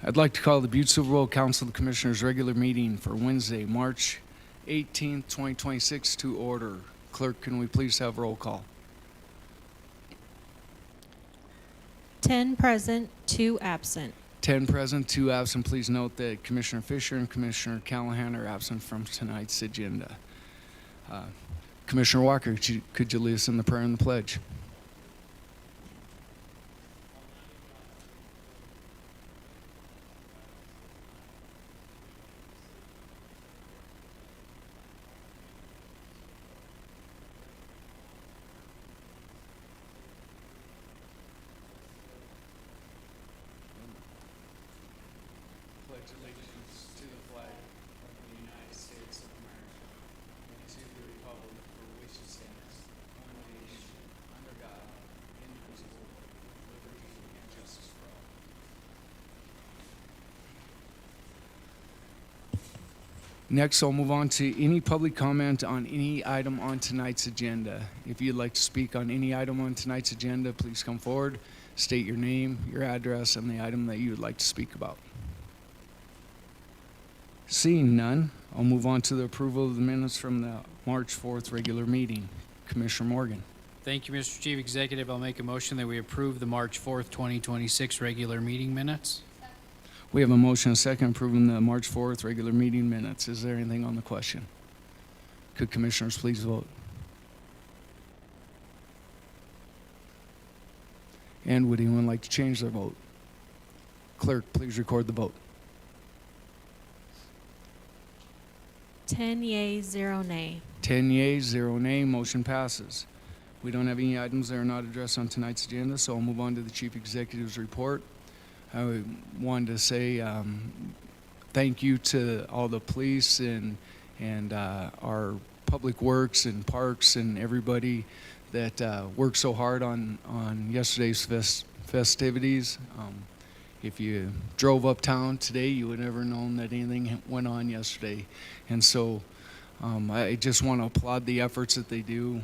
I'd like to call the Butte-Silver Council of Commissioners regular meeting for Wednesday, March 18th, 2026 to order. Clerk, can we please have roll call? 10 present, 2 absent. 10 present, 2 absent. Please note that Commissioner Fisher and Commissioner Callahan are absent from tonight's agenda. Commissioner Walker, could you lead us in the prayer and the pledge? Pledge allegiance to the flag of the United States of America and to the republic for which it stands, one nation, under God, indivisible, with liberty and justice for all. Next, I'll move on to any public comment on any item on tonight's agenda. If you'd like to speak on any item on tonight's agenda, please come forward, state your name, your address, and the item that you would like to speak about. Seeing none, I'll move on to the approval of the minutes from the March 4th regular meeting. Commissioner Morgan. Thank you, Mr. Chief Executive. I'll make a motion that we approve the March 4th, 2026 regular meeting minutes. We have a motion and a second approving the March 4th regular meeting minutes. Is there anything on the question? Could commissioners please vote? And would anyone like to change their vote? Clerk, please record the vote. 10 yea, 0 nay. 10 yeas, 0 nay, motion passes. We don't have any items that are not addressed on tonight's agenda, so I'll move on to the Chief Executive's report. I wanted to say thank you to all the police and our public works and parks and everybody that worked so hard on yesterday's festivities. If you drove uptown today, you would never known that anything went on yesterday. And so I just want to applaud the efforts that they do.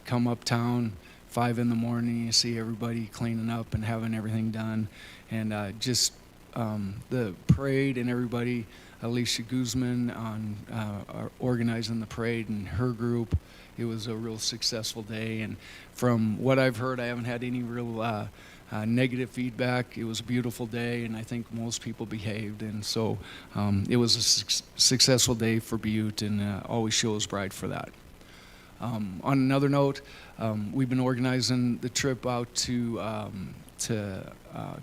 Come uptown 5 in the morning, you see everybody cleaning up and having everything done. And just the parade and everybody, Alicia Guzman on organizing the parade and her group, it was a real successful day. And from what I've heard, I haven't had any real negative feedback. It was a beautiful day, and I think most people behaved. And so it was a successful day for Butte, and always shows pride for that. On another note, we've been organizing the trip out to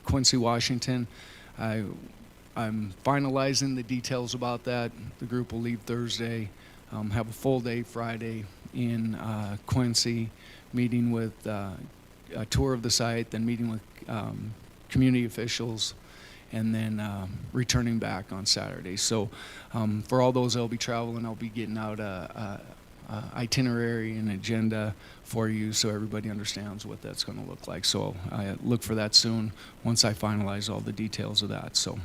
Quincy, Washington. I'm finalizing the details about that. The group will leave Thursday, have a full day Friday in Quincy, meeting with a tour of the site, then meeting with community officials, and then returning back on Saturday. So for all those that'll be traveling, I'll be getting out a itinerary and agenda for you so everybody understands what that's going to look like. So I look for that soon once I finalize all the details of that. So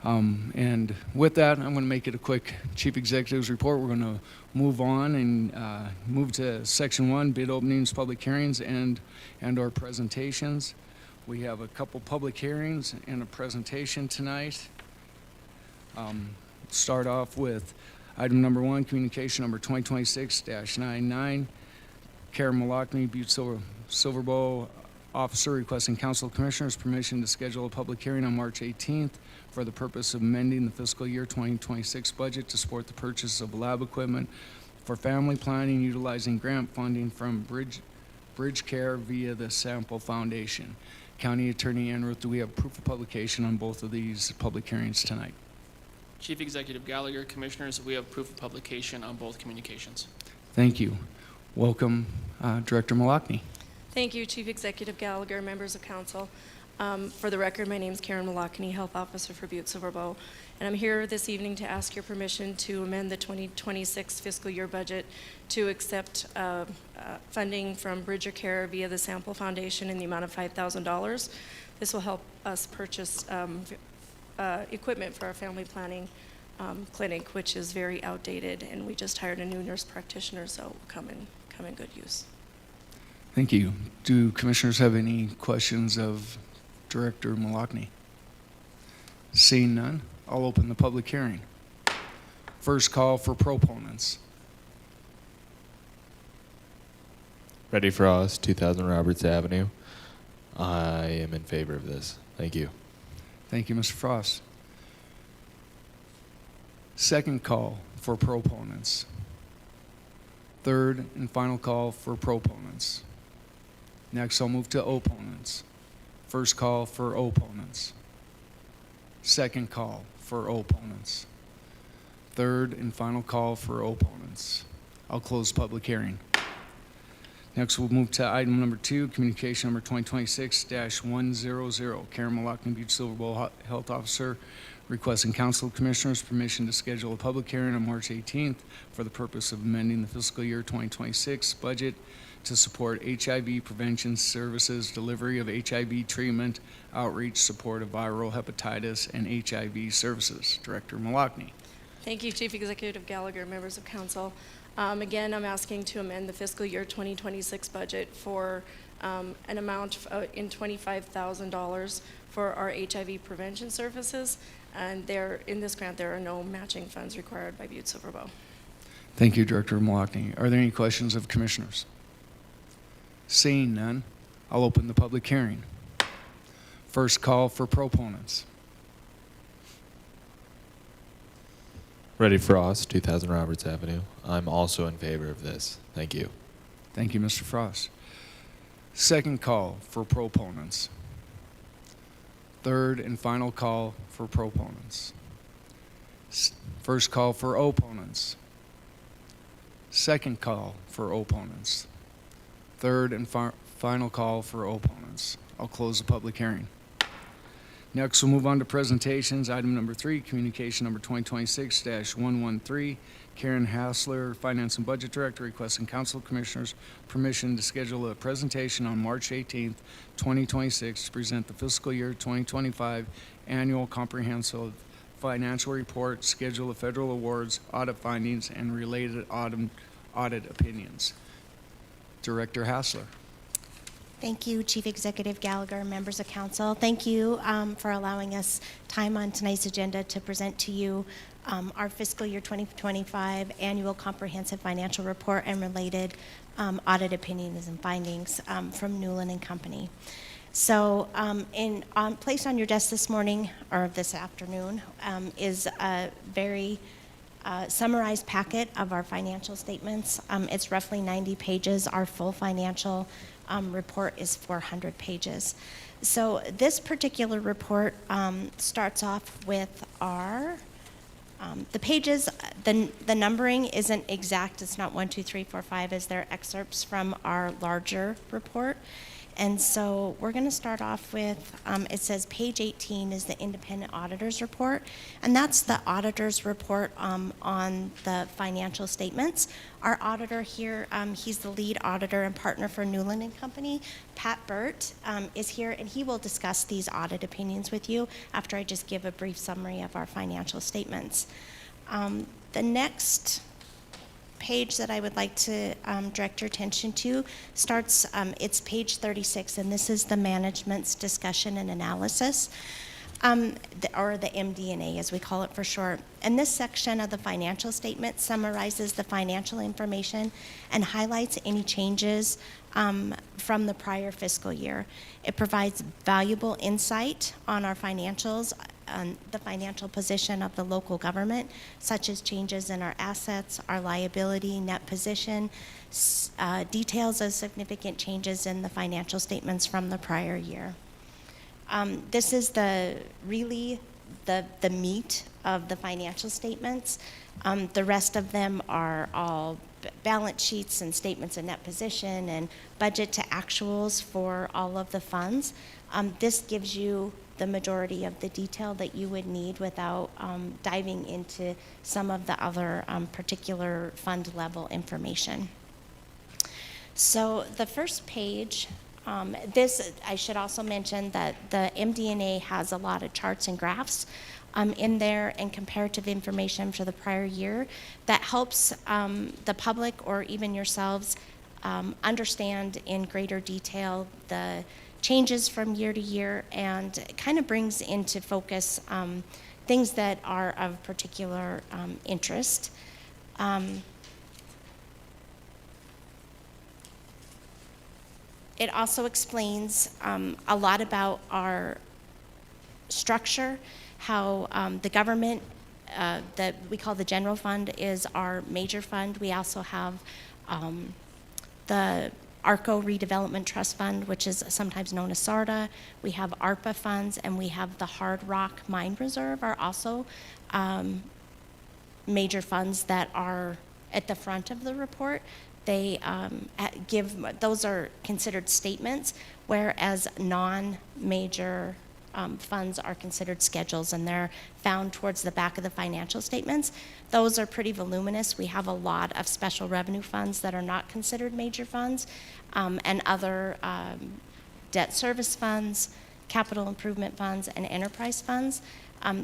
and with that, I'm going to make it a quick Chief Executive's report. We're going to move on and move to Section 1, bid openings, public hearings, and our presentations. We have a couple public hearings and a presentation tonight. Start off with item number 1, communication number 2026-99. Karen Malachny, Butte-Silver Bow officer, requesting Council of Commissioners permission to schedule a public hearing on March 18th for the purpose of amending the fiscal year 2026 budget to support the purchase of lab equipment for family planning utilizing grant funding from Bridge Care via the Sample Foundation. County Attorney Enruth, do we have proof of publication on both of these public hearings tonight? Chief Executive Gallagher, Commissioners, we have proof of publication on both communications. Thank you. Welcome, Director Malachny. Thank you, Chief Executive Gallagher, members of council. For the record, my name is Karen Malachny, Health Officer for Butte-Silver Bow, and I'm here this evening to ask your permission to amend the 2026 fiscal year budget to accept funding from Bridger Care via the Sample Foundation in the amount of $5,000. This will help us purchase equipment for our family planning clinic, which is very outdated, and we just hired a new nurse practitioner, so it will come in good use. Thank you. Do commissioners have any questions of Director Malachny? Seeing none, I'll open the public hearing. First call for proponents. Ready Frost, 2000 Roberts Avenue. I am in favor of this. Thank you. Thank you, Mr. Frost. Second call for proponents. Third and final call for proponents. Next, I'll move to opponents. First call for opponents. Second call for opponents. Third and final call for opponents. I'll close public hearing. Next, we'll move to item number 2, communication number 2026-100. Karen Malakny, Butte-Silver Bowl Health Officer, requesting Council of Commissioners permission to schedule a public hearing on March 18th for the purpose of amending the fiscal year 2026 budget to support HIV prevention services, delivery of HIV treatment, outreach, support of viral hepatitis, and HIV services. Director Malakny. Thank you, Chief Executive Gallagher, members of council. Again, I'm asking to amend the fiscal year 2026 budget for an amount in $25,000 for our HIV prevention services. And in this grant, there are no matching funds required by Butte-Silver Bow. Thank you, Director Malakny. Are there any questions of commissioners? Seeing none, I'll open the public hearing. First call for proponents. Ready Frost, 2000 Roberts Avenue. I'm also in favor of this. Thank you. Thank you, Mr. Frost. Second call for proponents. Third and final call for proponents. First call for opponents. Second call for opponents. Third and final call for opponents. I'll close the public hearing. Next, we'll move on to presentations. Item number 3, communication number 2026-113. Karen Hassler, Finance and Budget Director, requesting Council of Commissioners permission to schedule a presentation on March 18th, 2026 to present the fiscal year 2025 annual comprehensive financial report, schedule of federal awards, audit findings, and related audit opinions. Director Hassler. Thank you, Chief Executive Gallagher, members of council. Thank you for allowing us time on tonight's agenda to present to you our fiscal year 2025 annual comprehensive financial report and related audit opinions and findings from Newland and Company. So placed on your desk this morning or this afternoon is a very summarized packet of our financial statements. It's roughly 90 pages. Our full financial report is 400 pages. So this particular report starts off with our the pages. The numbering isn't exact. It's not 1, 2, 3, 4, 5, as they're excerpts from our larger report. And so we're going to start off with, it says page 18 is the independent auditor's report, and that's the auditor's report on the financial statements. Our auditor here, he's the lead auditor and partner for Newland and Company. Pat Burt is here, and he will discuss these audit opinions with you after I just give a brief summary of our financial statements. The next page that I would like to direct your attention to starts, it's page 36, and this is the management's discussion and analysis, or the MD&A as we call it for short. And this section of the financial statement summarizes the financial information and highlights any changes from the prior fiscal year. It provides valuable insight on our financials, on the financial position of the local government, such as changes in our assets, our liability, net position, details of significant changes in the financial statements from the prior year. This is really the meat of the financial statements. The rest of them are all balance sheets and statements of net position and budget to actuals for all of the funds. This gives you the majority of the detail that you would need without diving into some of the other particular fund level information. So the first page, I should also mention that the MD&A has a lot of charts and graphs in there and comparative information for the prior year that helps the public or even yourselves understand in greater detail the changes from year to year, and it kind of brings into focus things that are of particular interest. It also explains a lot about our structure, how the government that we call the general fund is our major fund. We also have the ARCO Redevelopment Trust Fund, which is sometimes known as SARTA. We have ARPA funds, and we have the Hard Rock Mine Reserve are also major funds that are at the front of the report. They those are considered statements, whereas non-major funds are considered schedules, and they're found towards the back of the financial statements. Those are pretty voluminous. We have a lot of special revenue funds that are not considered major funds, and other debt service funds, capital improvement funds, and enterprise funds.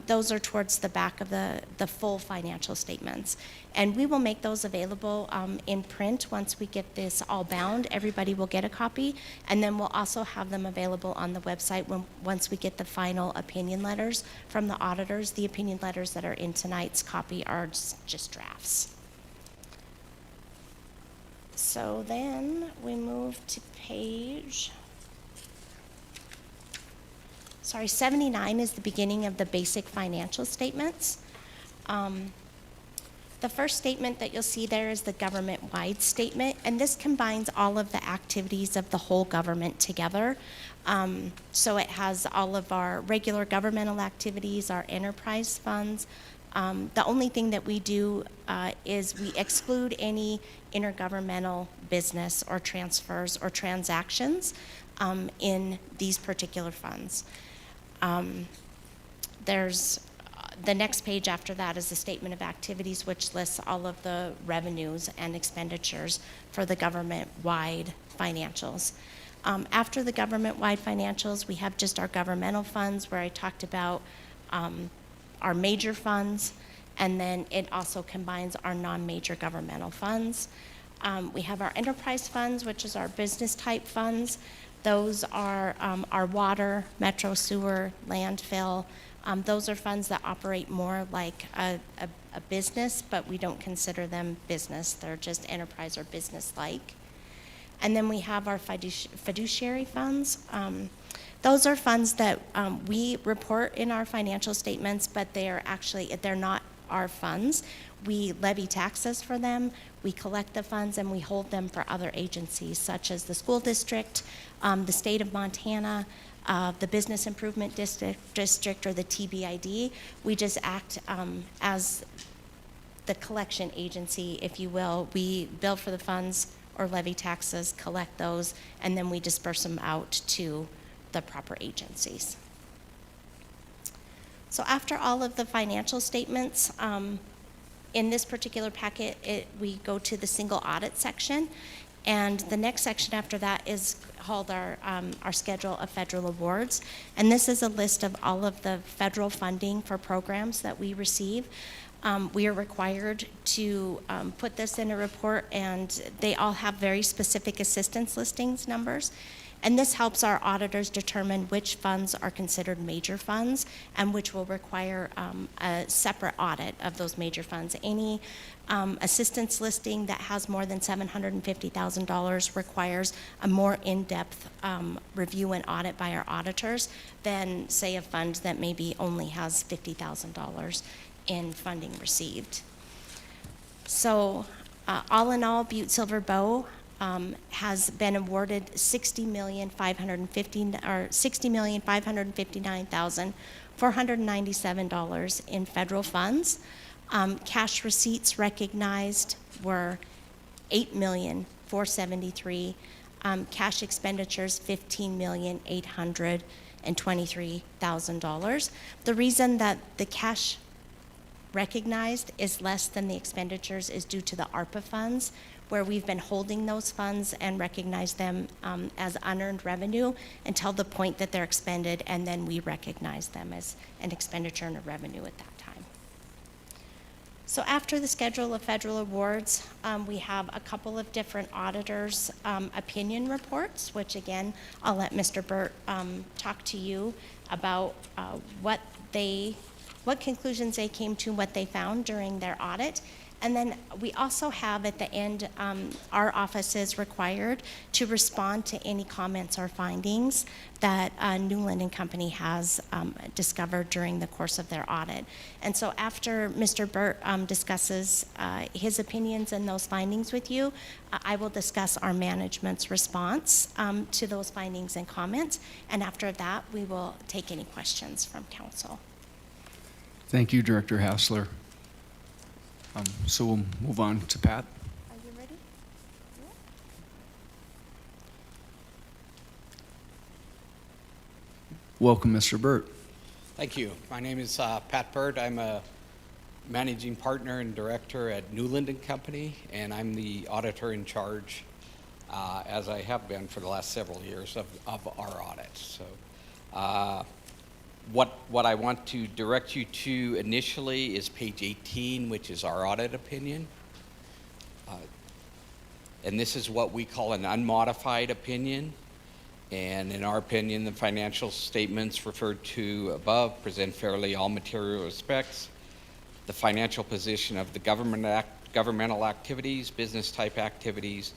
Those are towards the back of the full financial statements. And we will make those available in print once we get this all bound. Everybody will get a copy, and then we'll also have them available on the website once we get the final opinion letters from the auditors. The opinion letters that are in tonight's copy are just drafts. So then we move to page 79 is the beginning of the basic financial statements. The first statement that you'll see there is the government-wide statement, and this combines all of the activities of the whole government together. So it has all of our regular governmental activities, our enterprise funds. The only thing that we do is we exclude any intergovernmental business or transfers or transactions in these particular funds. There's the next page after that is the statement of activities, which lists all of the revenues and expenditures for the government-wide financials. After the government-wide financials, we have just our governmental funds, where I talked about our major funds, and then it also combines our non-major governmental funds. We have our enterprise funds, which is our business-type funds. Those are our water, metro sewer, landfill. Those are funds that operate more like a business, but we don't consider them business. They're just enterprise or business-like. And then we have our fiduciary funds. Those are funds that we report in our financial statements, but they're not our funds. We levy taxes for them, we collect the funds, and we hold them for other agencies, such as the school district, the state of Montana, the Business Improvement District, or the TBID. We just act as the collection agency, if you will. We bill for the funds or levy taxes, collect those, and then we disperse them out to the proper agencies. So after all of the financial statements, in this particular packet, we go to the single audit section, and the next section after that is called our schedule of federal awards. And this is a list of all of the federal funding for programs that we receive. We are required to put this in a report, and they all have very specific assistance listings numbers. And this helps our auditors determine which funds are considered major funds and which will require a separate audit of those major funds. Any assistance listing that has more than $750,000 requires a more in-depth review and audit by our auditors than, say, a fund that maybe only has $50,000 in funding received. So all in all, Butte-Silver Bow has been awarded $60,559,497 in federal funds. Cash receipts recognized were $8,473,000. Cash expenditures $15,823,000. The reason that the cash recognized is less than the expenditures is due to the ARPA funds, where we've been holding those funds and recognize them as unearned revenue until the point that they're expended, and then we recognize them as an expenditure and a revenue at that time. So after the schedule of federal awards, we have a couple of different auditors' opinion reports, which again, I'll let Mr. Burt talk to you about what conclusions they came to, what they found during their audit. And then we also have at the end, our office is required to respond to any comments or findings that Newland and Company has discovered during the course of their audit. And so after Mr. Burt discusses his opinions and those findings with you, I will discuss our management's response to those findings and comments. And after that, we will take any questions from council. Thank you, Director Hassler. So we'll move on to Pat. Are you ready? Welcome, Mr. Burt. Thank you. My name is Pat Bird. I'm a managing partner and director at Newland and Company, and I'm the auditor in charge, as I have been for the last several years, of our audits. So, what I want to direct you to initially is page 18, which is our audit opinion. And this is what we call an unmodified opinion. And in our opinion, the financial statements referred to above present fairly all material respects. The financial position of the governmental activities, business type activities,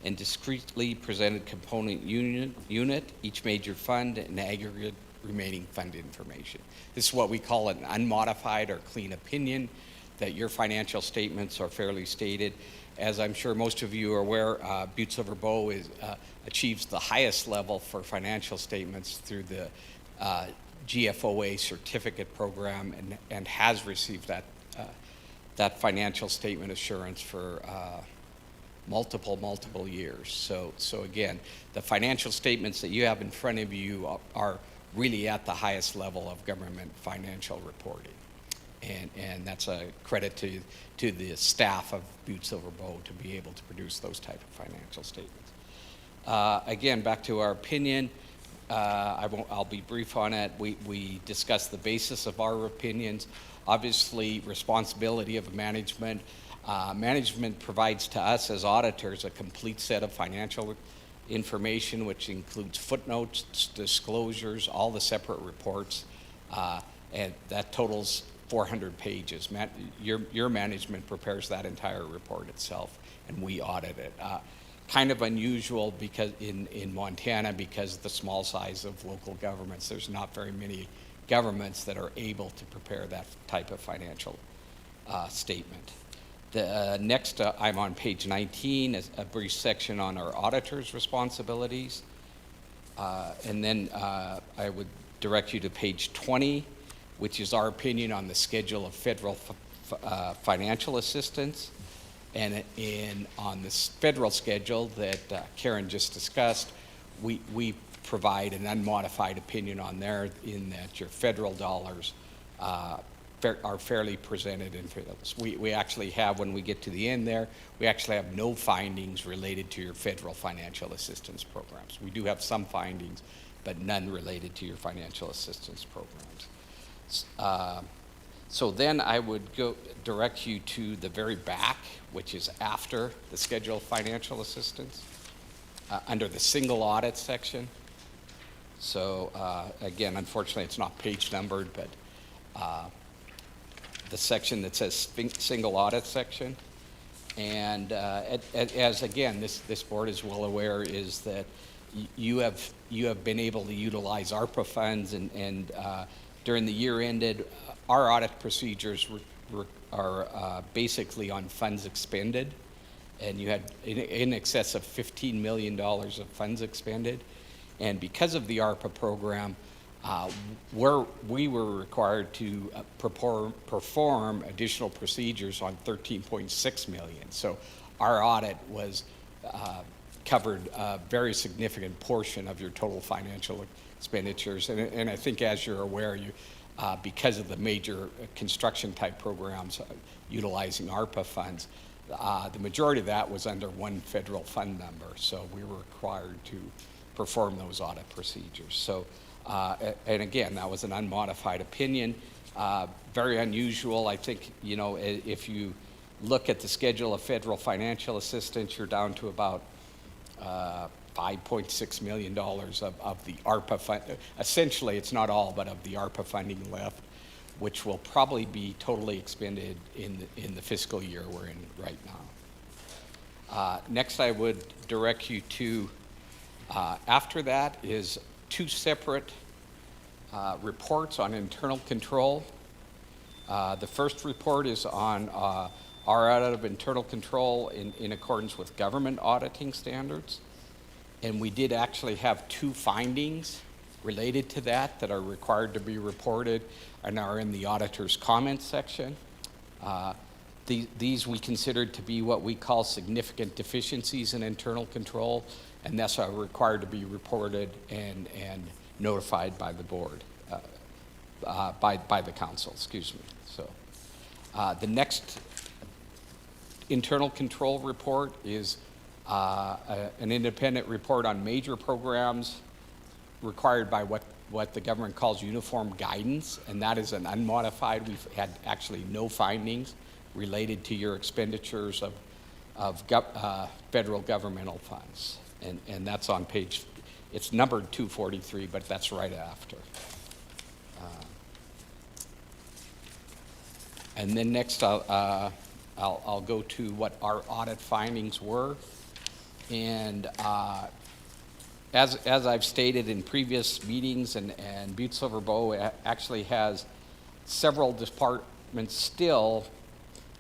and discretely presented component unit, each major fund, and aggregate remaining fund information. This is what we call an unmodified or clean opinion, that your financial statements are fairly stated. As I'm sure most of you are aware, Butte-Silver achieves the highest level for financial statements through the GFOA certificate program and has received that financial statement assurance for multiple years. So again, the financial statements that you have in front of you are really at the highest level of government financial reporting. And that's a credit to the staff of Butte-Silver to be able to produce those type of financial statements. Again, back to our opinion, I'll be brief on it. We discussed the basis of our opinions. Obviously, responsibility of management. Management provides to us as auditors a complete set of financial information, which includes footnotes, disclosures, all the separate reports, and that totals 400 pages. Your management prepares that entire report itself, and we audit it. Kind of unusual because in Montana, because of the small size of local governments, there's not very many governments that are able to prepare that type of financial statement. The next, I'm on page 19, is a brief section on our auditor's responsibilities. And then I would direct you to page 20, which is our opinion on the schedule of federal financial assistance. And on this federal schedule that Karen just discussed, we provide an unmodified opinion on there, in that your federal dollars are fairly presented in fields. We actually have, when we get to the end there, we actually have no findings related to your federal financial assistance programs. We do have some findings, but none related to your financial assistance programs. So then I would direct you to the very back, which is after the schedule of financial assistance, under the single audit section. So again, unfortunately, it's not page numbered, but the section that says single audit section. And as again, this board is well aware, is that you have been able to utilize ARPA funds, and during the year ended, our audit procedures are basically on funds expended, and you had in excess of $15 million of funds expended. And because of the ARPA program, we were required to perform additional procedures on $13.6 million. So our audit was covered a very significant portion of your total financial expenditures. And I think, as you're aware, because of the major construction type programs utilizing ARPA funds, the majority of that was under one federal fund number. So we were required to perform those audit procedures. So, and again, that was an unmodified opinion. Very unusual. I think, you know, if you look at the schedule of federal financial assistance, you're down to about $5.6 million of the ARPA fund. Essentially, it's not all, but of the ARPA funding left, which will probably be totally expended in the fiscal year we're in right now. Next, I would direct you to, after that is two separate reports on internal control. The first report is on our audit of internal control in accordance with government auditing standards. And we did actually have two findings related to that are required to be reported and are in the auditor's comments section. These we considered to be what we call significant deficiencies in internal control, and thus are required to be reported and notified by the board, by the council, excuse me. So the next internal control report is an independent report on major programs required by what the government calls uniform guidance, and that is an unmodified. We've had actually no findings related to your expenditures of federal governmental funds, and that's on page, it's numbered 243, but that's right after. And then next I'll go to what our audit findings were. And as I've stated in previous meetings, and Butte-Silver Bow actually has several departments still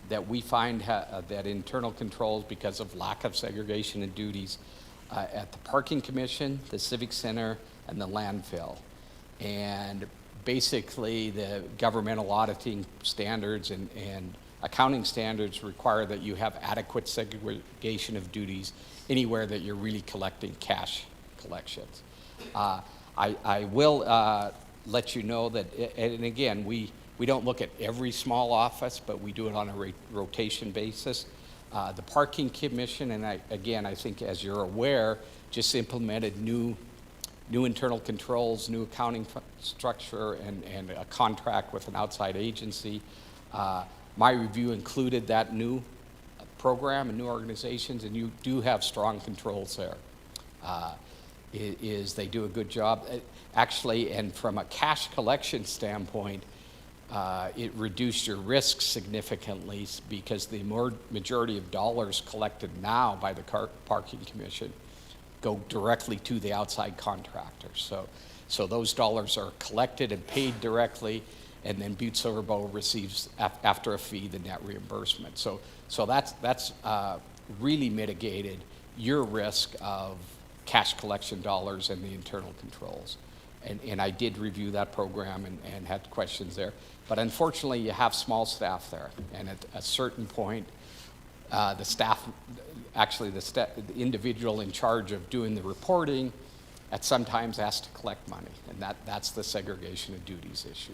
that we find that internal controls because of lack of segregation of duties at the Parking Commission, the Civic Center, and the landfill. And basically the governmental auditing standards and accounting standards require that you have adequate segregation of duties anywhere that you're really collecting cash collections. I will let you know that, and again, we don't look at every small office, but we do it on a rotation basis. The Parking Commission, and I think as you're aware, just implemented new internal controls, new accounting structure, and a contract with an outside agency. My review included that new program and new organizations, and you do have strong controls there. They do a good job. Actually, and from a cash collection standpoint, it reduced your risk significantly because the majority of dollars collected now by the Parking Commission go directly to the outside contractors. So those dollars are collected and paid directly, and then Butte-Silver Bow receives, after a fee, the net reimbursement. So that's really mitigated your risk of cash collection dollars and the internal controls. And I did review that program and had questions there. But unfortunately, you have small staff there, and at a certain point, the staff, actually the individual in charge of doing the reporting, at sometimes has to collect money, and that's the segregation of duties issue.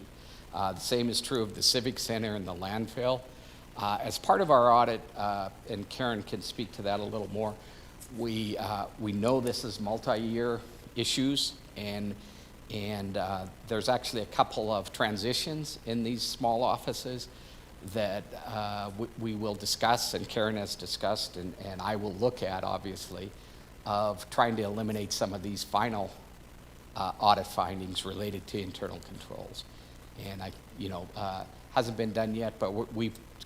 The same is true of the Civic Center and the landfill. As part of our audit, and Karen can speak to that a little more, we know this is multi-year issues, and there's actually a couple of transitions in these small offices that we will discuss, and Karen has discussed, and I will look at, obviously, of trying to eliminate some of these final audit findings related to internal controls. And hasn't been done yet, but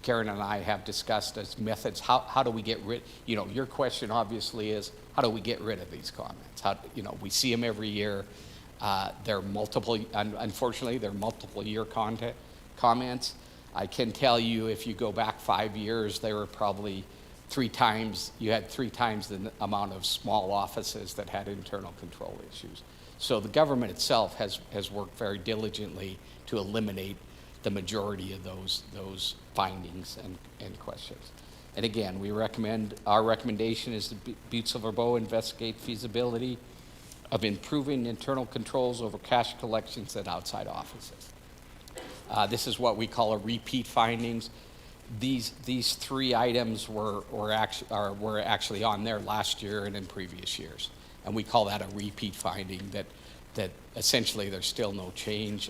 Karen and I have discussed as methods, how do we get rid, your question obviously is, how do we get rid of these comments? We see them every year. They're multiple, unfortunately, they're multiple year comments. I can tell you, if you go back 5 years, there were probably you had three times the amount of small offices that had internal control issues. So the government itself has worked very diligently to eliminate the majority of those findings and questions. And again, our recommendation is that Butte-Silver Bow investigate feasibility of improving internal controls over cash collections at outside offices. This is what we call a repeat findings. These three items were actually on there last year and in previous years, and we call that a repeat finding. That essentially there's still no change.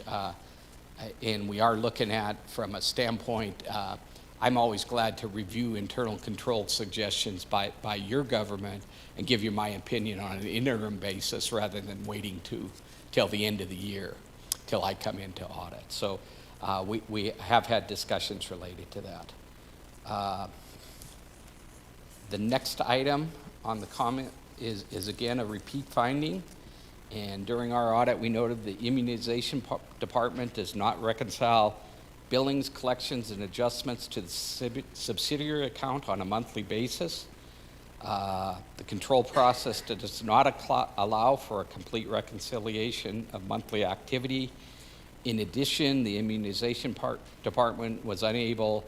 And we are looking at, from a standpoint, I'm always glad to review internal control suggestions by your government and give you my opinion on an interim basis rather than waiting till the end of the year, till I come into audit. So we have had discussions related to that. The next item on the comment is again a repeat finding. And during our audit, we noted the immunization department does not reconcile billings, collections, and adjustments to the subsidiary account on a monthly basis. The control process does not allow for a complete reconciliation of monthly activity. In addition, the immunization department was unable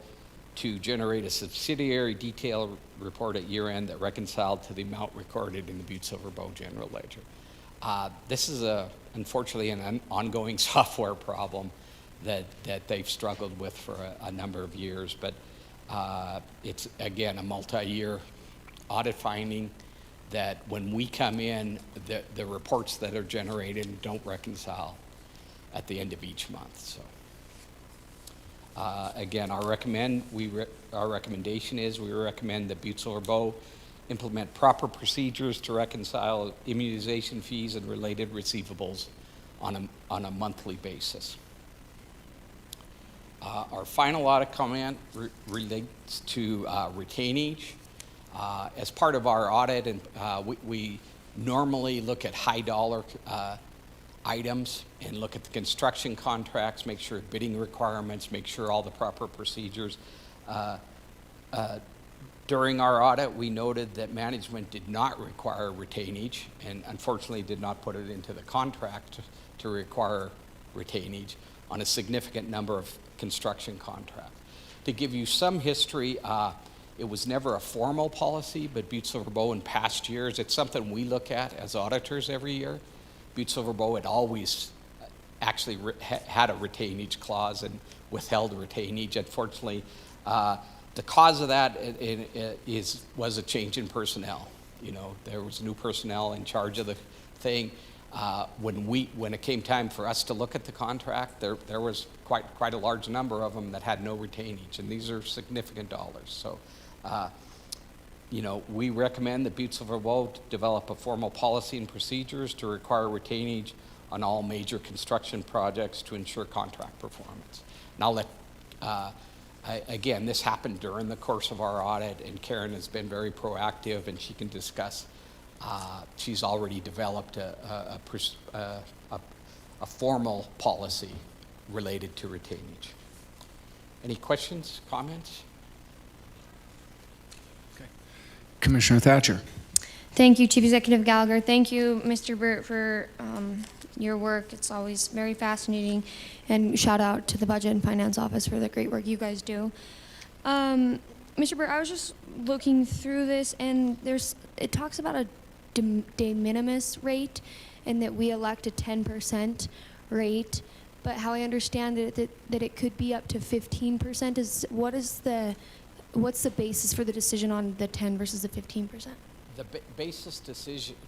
to generate a subsidiary detailed report at year-end that reconciled to the amount recorded in the Butte-Silver Bow General Ledger. This is unfortunately an ongoing software problem that they've struggled with for a number of years, but it's again a multi-year audit finding that when we come in, the reports that are generated don't reconcile at the end of each month. So again, our recommendation is we recommend that Butte-Silver Bow implement proper procedures to reconcile immunization fees and related receivables on a monthly basis. Our final audit comment relates to retainage. As part of our audit, and we normally look at high dollar items and look at the construction contracts, make sure bidding requirements, make sure all the proper procedures. During our audit, we noted that management did not require retainage and unfortunately did not put it into the contract to require retainage on a significant number of construction contracts. To give you some history, it was never a formal policy, but Butte-Silver Bow in past years, it's something we look at as auditors every year. Butte-Silver Bow had always actually had a retainage clause and withheld retainage. Unfortunately, the cause of that was a change in personnel. You know, there was new personnel in charge of the thing. When it came time for us to look at the contract, there was quite a large number of them that had no retainage, and these are significant dollars. So, you know, we recommend that Butte-Silver Bow develop a formal policy and procedures to require retainage on all major construction projects to ensure contract performance. And I'll let. Again, this happened during the course of our audit, and Karen has been very proactive, and she can discuss. She's already developed a formal policy related to retainage. Any questions, comments? Okay. Commissioner Thatcher. Thank you, Chief Executive Gallagher. Thank you, Mr. Burt, for your work. It's always very fascinating. And shout out to the Budget and Finance Office for the great work you guys do. Mr. Burt, I was just looking through this, and it talks about a de minimis rate, and that we elect a 10% rate. But how I understand that it could be up to 15%. What's the basis for the decision on the 10 versus the 15%? The basis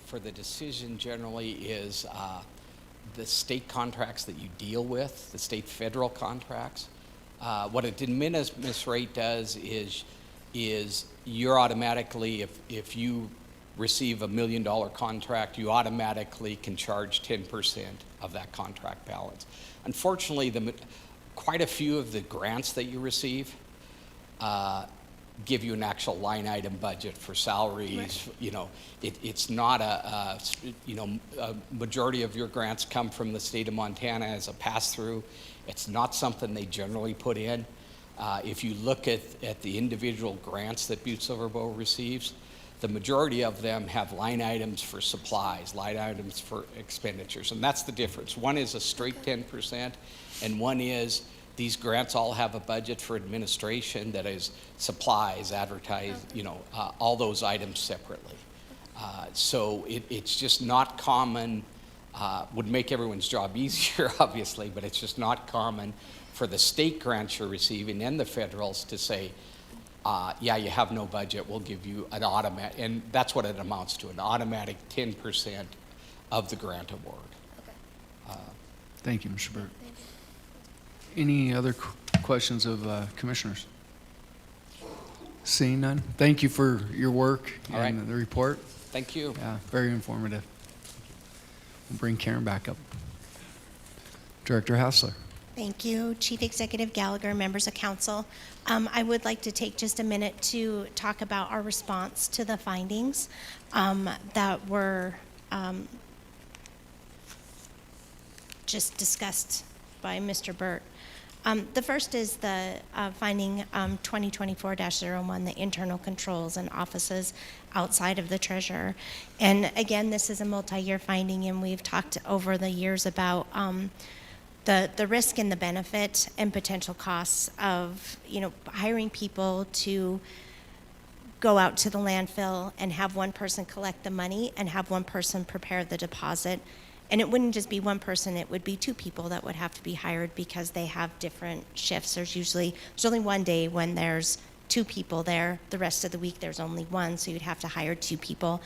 for the decision generally is the state contracts that you deal with, the state federal contracts. What a de minimis rate does is you're automatically, if you receive $1 million contract, you automatically can charge 10% of that contract balance. Unfortunately, quite a few of the grants that you receive give you an actual line item budget for salaries. Right. You know, it's not a majority of your grants come from the state of Montana as a pass-through. It's not something they generally put in. If you look at the individual grants that Butte-Silver Bow receives, the majority of them have line items for supplies, line items for expenditures, and that's the difference. One is a straight 10%, and one is these grants all have a budget for administration that is supplies, advertising, all those items separately. So it's just not common, would make everyone's job easier, obviously, but it's just not common for the state grants you're receiving and the federals to say, yeah, you have no budget, we'll give you an automatic, and that's what it amounts to, an automatic 10% of the grant award. Thank you, Mr. Burt. Any other questions of commissioners? Seeing none, thank you for your work All right. and the report. Thank you. Yeah, very informative. We'll bring Karen back up. Director Hassler. Thank you, Chief Executive Gallagher, members of council. I would like to take just a minute to talk about our response to the findings that were just discussed by Mr. Burt. The first is the finding 2024-01, the internal controls and offices outside of the treasurer. And again, this is a multi-year finding, and we've talked over the years about the risk and the benefit and potential costs of, hiring people to go out to the landfill and have one person collect the money and have one person prepare the deposit. And it wouldn't just be one person, it would be two people that would have to be hired because they have different shifts. There's only one day when there's two people there. The rest of the week there's only one, so you'd have to hire two people.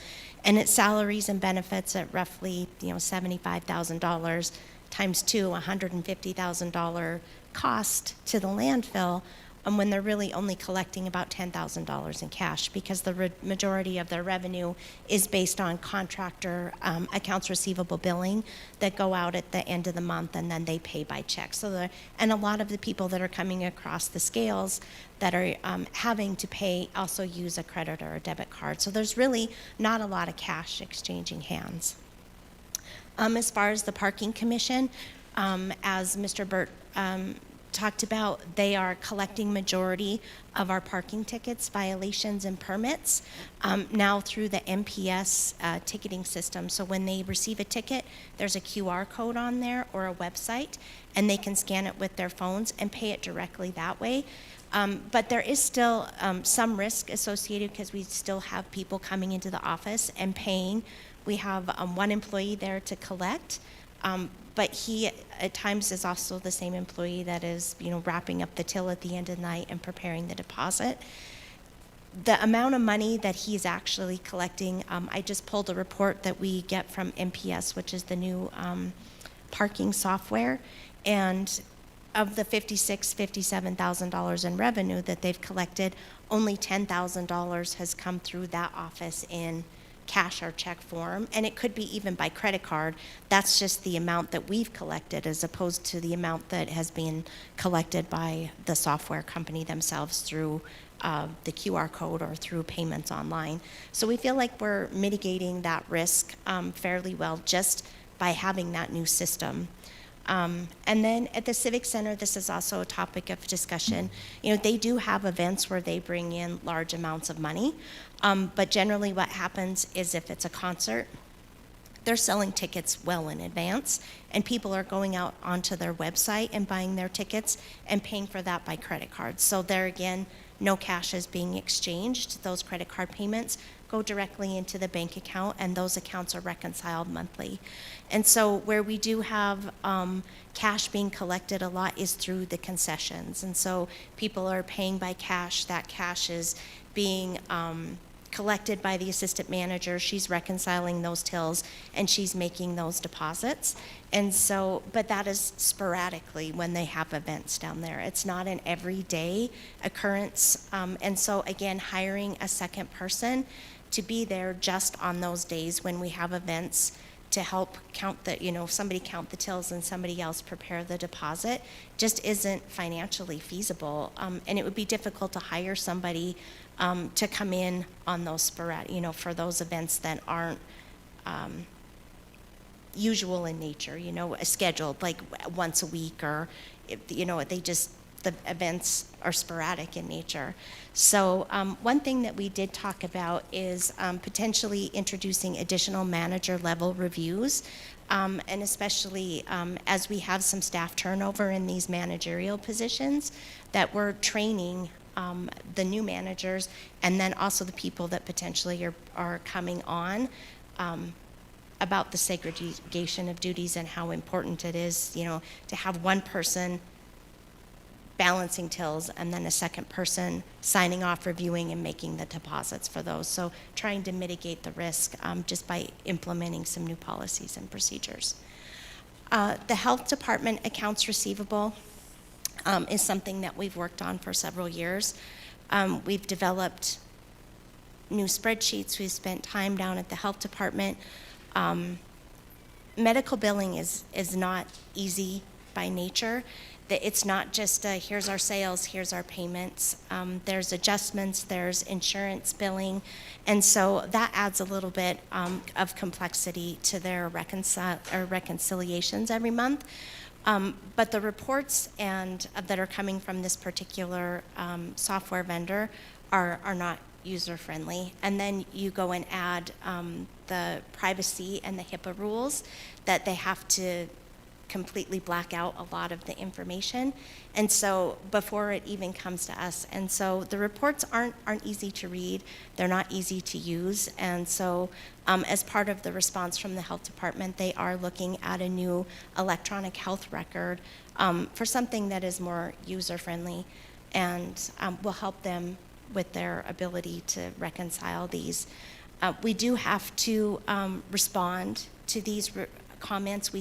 And it's salaries and benefits at roughly, $75,000 times two, $150,000 cost to the landfill, when they're really only collecting about $10,000 in cash, because the majority of their revenue is based on contractor accounts receivable billing that go out at the end of the month, and then they pay by check. And a lot of the people that are coming across the scales that are having to pay also use a credit or a debit card. So there's really not a lot of cash exchanging hands. As far as the parking commission, as Mr. Burt talked about, they are collecting majority of our parking tickets, violations, and permits now through the MPS ticketing system. So when they receive a ticket, there's a QR code on there or a website, and they can scan it with their phones and pay it directly that way. But there is still some risk associated because we still have people coming into the office and paying. We have one employee there to collect, but he at times is also the same employee that is, wrapping up the till at the end of the night and preparing the deposit. The amount of money that he's actually collecting, I just pulled a report that we get from MPS, which is the new parking software, and of the $57,000 in revenue that they've collected, only $10,000 has come through that office in cash or check form, and it could be even by credit card. That's just the amount that we've collected as opposed to the amount that has been collected by the software company themselves through the QR code or through payments online. So we feel like we're mitigating that risk fairly well just by having that new system. And then at the Civic Center, this is also a topic of discussion. They do have events where they bring in large amounts of money, but generally what happens is if it's a concert, they're selling tickets well in advance, and people are going out onto their website and buying their tickets and paying for that by credit card. So there again, no cash is being exchanged. Those credit card payments go directly into the bank account, and those accounts are reconciled monthly. And so where we do have cash being collected a lot is through the concessions. And so people are paying by cash. That cash is being collected by the assistant manager. She's reconciling those tills, and she's making those deposits. And so, but that is sporadically when they have events down there. It's not an everyday occurrence. And so again, hiring a second person to be there just on those days when we have events to help count the, somebody count the tills and somebody else prepare the deposit just isn't financially feasible. And it would be difficult to hire somebody to come in on those sporadic, for those events that aren't usual in nature, scheduled like once a week, or, the events are sporadic in nature. So one thing that we did talk about is potentially introducing additional manager level reviews, and especially as we have some staff turnover in these managerial positions, that we're training the new managers and then also the people that potentially are coming on about the segregation of duties and how important it is, to have one person balancing tills and then a second person signing off, reviewing, and making the deposits for those. So trying to mitigate the risk just by implementing some new policies and procedures. The health department accounts receivable, is something that we've worked on for several years. We've developed new spreadsheets. We've spent time down at the health department. Medical billing is not easy by nature. It's not just here's our sales, here's our payments. There's adjustments, there's insurance billing, and so that adds a little bit of complexity to their reconciliations every month. But the reports that are coming from this particular software vendor are not user-friendly. And then you go and add the privacy and the HIPAA rules that they have to completely black out a lot of the information, and so before it even comes to us. And so the reports aren't easy to read, they're not easy to use, and so as part of the response from the health department, they are looking at a new electronic health record for something that is more user-friendly and will help them with their ability to reconcile these. We do have to respond to these comments. We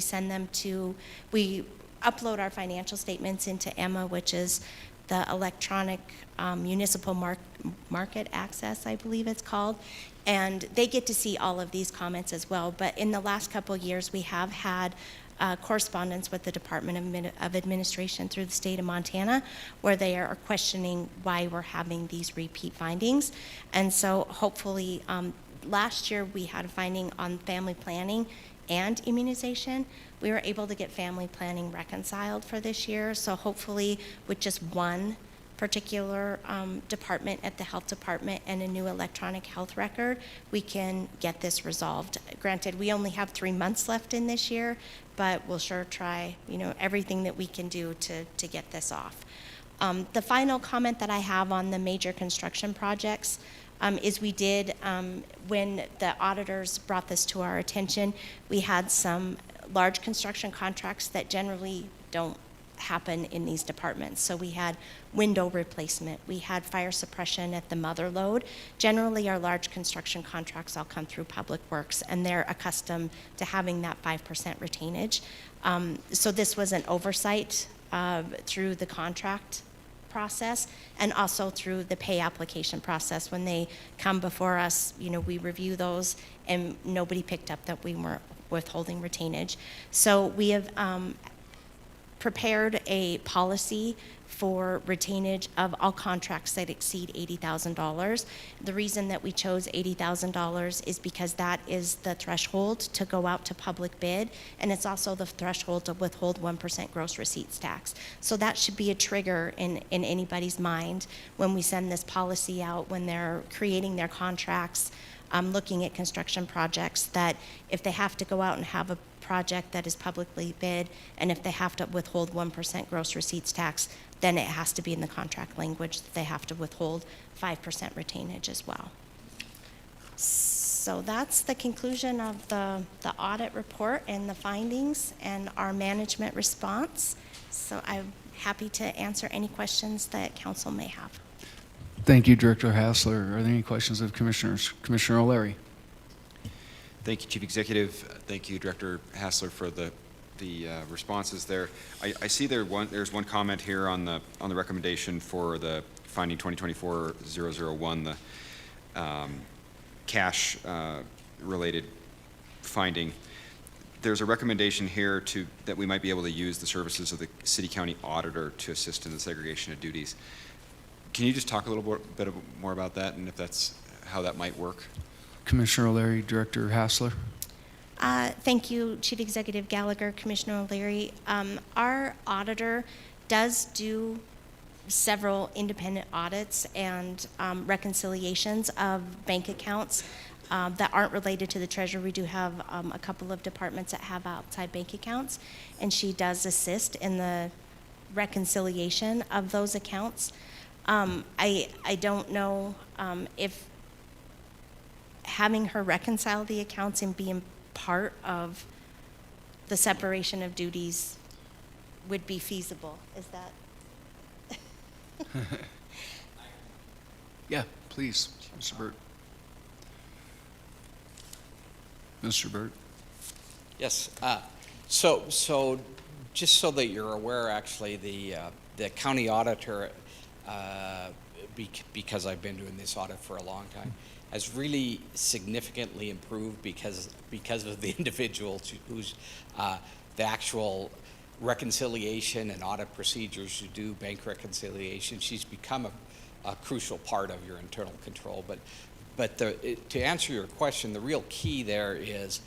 upload our financial statements into EMMA, which is the electronic municipal market access, I believe it's called, and they get to see all of these comments as well. But in the last couple of years, we have had correspondence with the Department of Administration through the state of Montana, where they are questioning why we're having these repeat findings. And so hopefully, last year we had a finding on family planning and immunization. We were able to get family planning reconciled for this year, so hopefully with just one particular department at the health department and a new electronic health record, we can get this resolved. Granted, we only have 3 months left in this year, but we'll sure try, everything that we can do to get this off. The final comment that I have on the major construction projects is we did, when the auditors brought this to our attention, we had some large construction contracts that generally don't happen in these departments. So we had window replacement, we had fire suppression at the mother lode. Generally, our large construction contracts all come through Public Works, and they're accustomed to having that 5% retainage. So this was an oversight through the contract process and also through the pay application process. When they come before us, we review those, and nobody picked up that we weren't withholding retainage. So we have prepared a policy for retainage of all contracts that exceed $80,000. The reason that we chose $80,000 is because that is the threshold to go out to public bid, and it's also the threshold to withhold 1% gross receipts tax. So that should be a trigger in anybody's mind when we send this policy out, when they're creating their contracts, looking at construction projects, that if they have to go out and have a project that is publicly bid, and if they have to withhold 1% gross receipts tax, then it has to be in the contract language that they have to withhold 5% retainage as well. So that's the conclusion of the audit report and the findings and our management response. So I'm happy to answer any questions that council may have. Thank you, Director Hassler. Are there any questions of commissioners? Commissioner O'Leary. Thank you, Chief Executive. Thank you, Director Hassler, for the responses there. I see there's one comment here on the recommendation for the finding 2024-001, the cash related finding. There's a recommendation here that we might be able to use the services of the City County Auditor to assist in the segregation of duties. Can you just talk a little bit more about that, and if that's how that might work? Commissioner O'Leary, Director Hassler. Thank you, Chief Executive Gallagher, Commissioner O'Leary. Our auditor does do several independent audits and reconciliations of bank accounts that aren't related to the treasurer. We do have a couple of departments that have outside bank accounts, and she does assist in the reconciliation of those accounts. I don't know if having her reconcile the accounts and being part of the separation of duties would be feasible. Is that? Yeah, please, Mr. Burt. Mr. Burt. Yes. So just so that you're aware, actually, the the county auditor, because I've been doing this audit for a long time, has really significantly improved because of the individuals who's the actual reconciliation and audit procedures you do, bank reconciliation. She's become a crucial part of your internal control. But to answer your question, the real key there is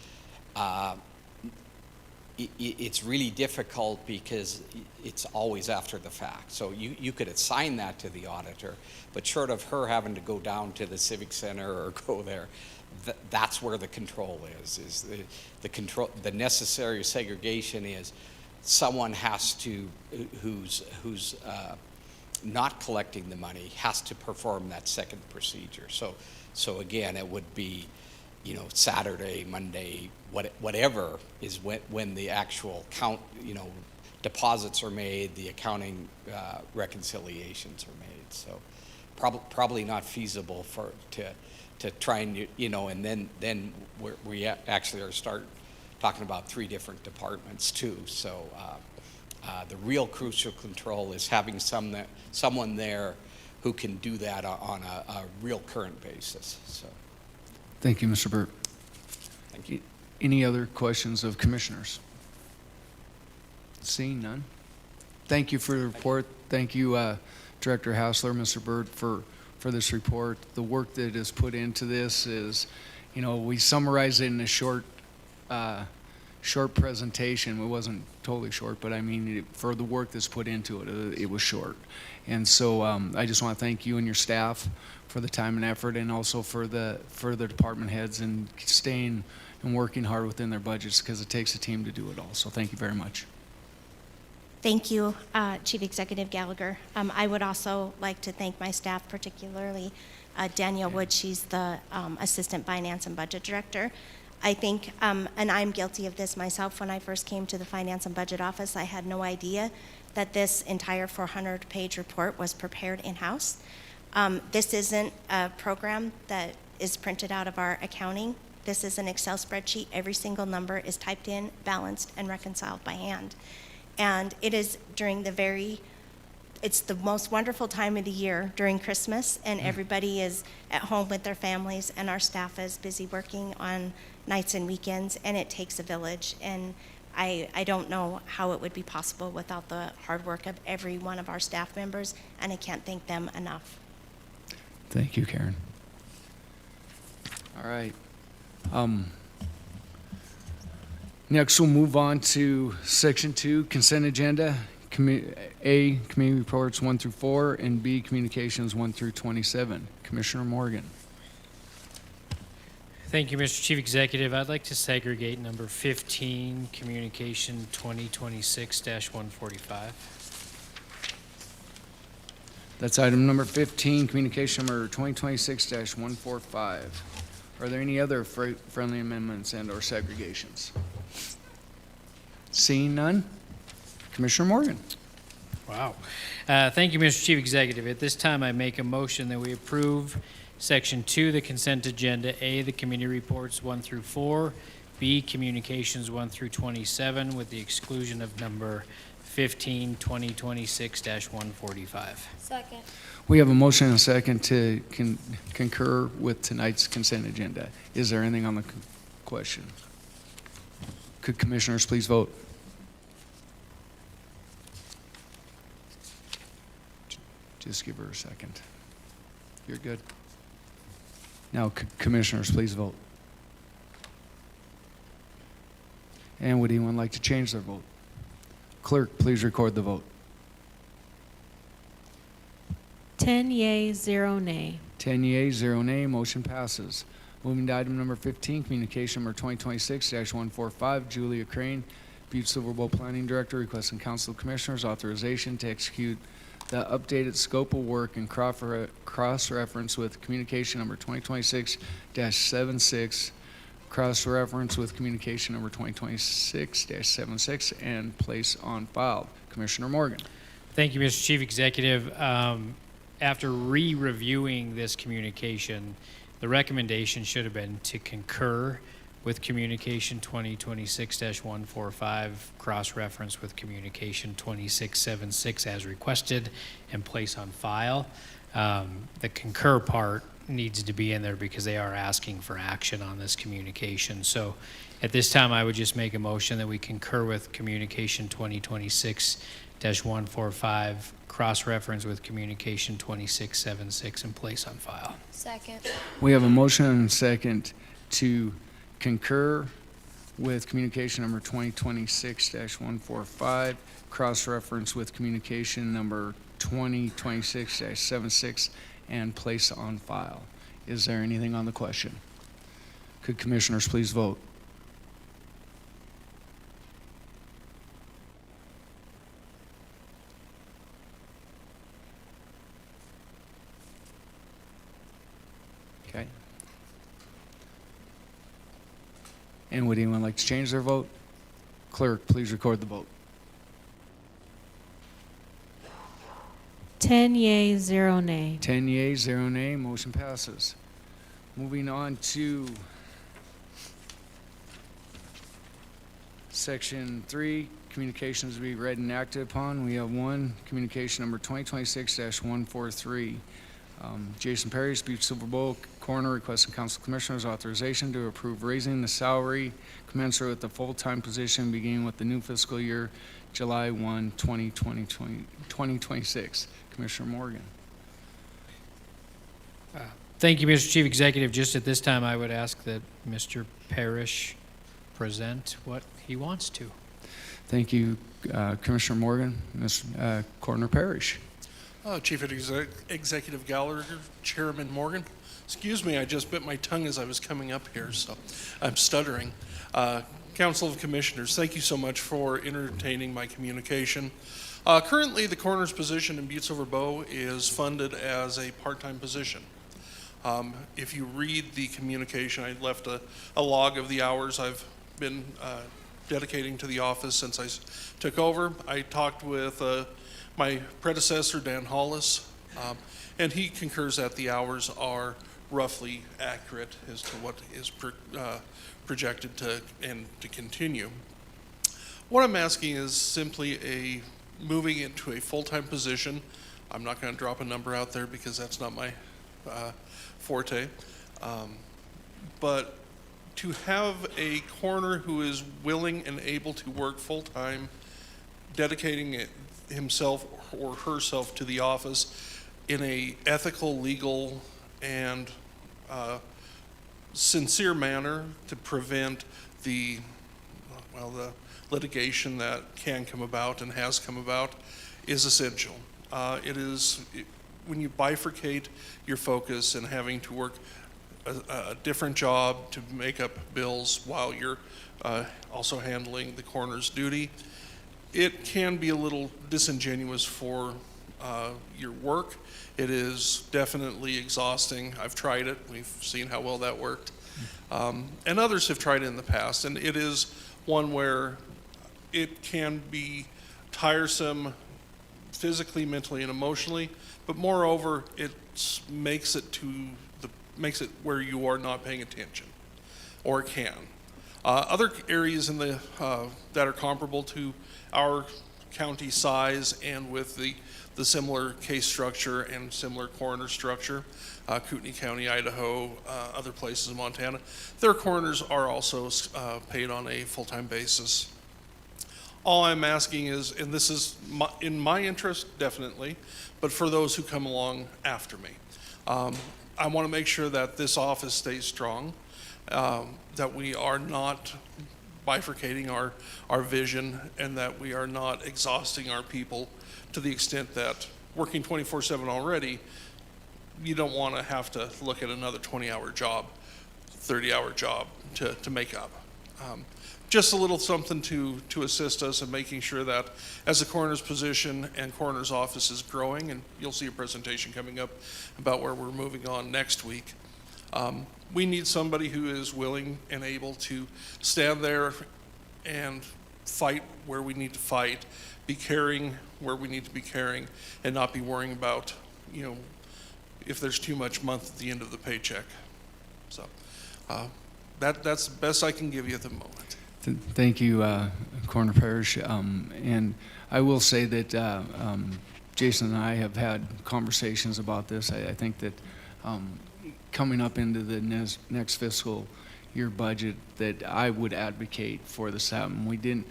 it's really difficult because it's always after the fact. So you could assign that to the auditor, but short of her having to go down to the Civic Center or go there, that's where the control is the control. The necessary segregation is someone has to, who's not collecting the money, has to perform that second procedure. So again, it would be, Saturday, Monday, whatever is when the actual count, deposits are made, the accounting reconciliations are made. So probably not feasible to try and, and then we actually are start talking about 3 different departments too. So the real crucial control is having someone there who can do that on a real current basis. So. Thank you, Mr. Burt. Thank you. Any other questions of commissioners? Seeing none. Thank you for the report. Thank you, Director Hassler, Mr. Burt, for this report. The work that is put into this is, we summarize it in a short presentation. It wasn't totally short, but I mean, for the work that's put into it, it was short. And so I just want to thank you and your staff for the time and effort, and also for the department heads and staying and working hard within their budgets, because it takes a team to do it all. So thank you very much. Thank you, Chief Executive Gallagher. I would also like to thank my staff, particularly Danielle Wood. She's the Assistant Finance and Budget Director. I think, and I'm guilty of this myself, when I first came to the Finance and Budget Office, I had no idea that this entire 400-page report was prepared in-house. This isn't a program that is printed out of our accounting. This is an Excel spreadsheet. Every single number is typed in, balanced, and reconciled by hand. And it is during it's the most wonderful time of the year during Christmas, and everybody is at home with their families, and our staff is busy working on nights and weekends, and it takes a village. And I don't know how it would be possible without the hard work of every one of our staff members, and I can't thank them enough. Thank you, Karen. All right. Next, we'll move on to Section 2, Consent Agenda. A, Committee Reports 1 through 4, and B, Communications 1 through 27. Commissioner Morgan. Thank you, Mr. Chief Executive. I'd like to segregate number 15, Communication 2026-145. That's item number 15, Communication number 2026-145. Are there any other friendly amendments and or segregations? Seeing none, Commissioner Morgan. Wow. Thank you, Mr. Chief Executive. At this time, I make a motion that we approve Section 2, the consent agenda, A, the committee reports 1 through 4, B, communications 1 through 27, with the exclusion of number 15, 2026-145. Second. We have a motion and a second to concur with tonight's consent agenda. Is there anything on the question? Could commissioners please vote? Just give her a second. You're good. Now, commissioners, please vote. And would anyone like to change their vote? Clerk, please record the vote. 10 yea, 0 nay. 10 yea, 0 nay, motion passes. Moving to item number 15, communication number 2026-145, Julia Crane, Butte-Silver Bowl Planning Director, requesting Council of Commissioners authorization to execute the updated scope of work and cross-reference with communication number 2026-76, cross-reference with communication number 2026-76, and place on file. Commissioner Morgan. Thank you, Mr. Chief Executive. After re-reviewing this communication, the recommendation should have been to concur with Communication 2026-145, cross-reference with Communication 2676 as requested, and place on file. The concur part needs to be in there because they are asking for action on this communication. So at this time, I would just make a motion that we concur with Communication 2026-145, cross-reference with Communication 2676, and place on file. Second. We have a motion and a second to concur with communication number 2026-145, cross-reference with communication number 2026-76, and place on file. Is there anything on the question? Could commissioners please vote? Okay. And would anyone like to change their vote? Clerk, please record the vote. 10 yea, 0 nay. 10 yea, 0 nay, motion passes. Moving on to Section 3, communications to be read and acted upon. We have one, communication number 2026-143. Jason Parrish, Butte-Silver Bowl Coroner, requesting Council Commissioners authorization to approve raising the salary commensurate with the full-time position beginning with the new fiscal year, July 1, 2026. Commissioner Morgan. Thank you, Mr. Chief Executive. Just at this time, I would ask that Mr. Parrish present what he wants to. Thank you, Commissioner Morgan. Mr. Coroner Parrish. Chief Executive Gallagher, Chairman Morgan. Excuse me, I just bit my tongue as I was coming up here, so I'm stuttering. Council of Commissioners, thank you so much for entertaining my communication. Currently, the coroner's position in Butte-Silver Bow is funded as a part-time position. If you read the communication, I left a log of the hours I've been dedicating to the office since I took over. I talked with my predecessor, Dan Hollis, and he concurs that the hours are roughly accurate as to what is projected to continue. What I'm asking is simply moving into a full-time position. I'm not going to drop a number out there because that's not my forte. But to have a coroner who is willing and able to work full-time, dedicating himself or herself to the office in a ethical, legal, and sincere manner to prevent the litigation that can come about and has come about is essential. When you bifurcate your focus and having to work a different job to make up bills while you're also handling the coroner's duty, it can be a little disingenuous for your work. It is definitely exhausting. I've tried it. We've seen how well that worked. And others have tried it in the past, and it is one where it can be tiresome physically, mentally, and emotionally, but moreover, it makes it where you are not paying attention, or can. Other areas in the that are comparable to our county size and with the similar case structure and similar coroner structure, Kootenai County, Idaho, other places in Montana, their coroners are also paid on a full-time basis. All I'm asking is, and this is in my interest, definitely, but for those who come along after me, I want to make sure that this office stays strong, that we are not bifurcating our vision, and that we are not exhausting our people to the extent that working 24/7 already, you don't want to have to look at another 20-hour job, 30-hour job to make up. Just a little something to assist us in making sure that as the coroner's position and coroner's office is growing, and you'll see a presentation coming up about where we're moving on next week, we need somebody who is willing and able to stand there and fight where we need to fight, be caring where we need to be caring, and not be worrying about, if there's too much month at the end of the paycheck. So That's the best I can give you at the moment. Thank you, Coroner Parrish. And I will say that Jason and I have had conversations about this. I think that coming up into the next fiscal year budget, that I would advocate for the 7. We didn't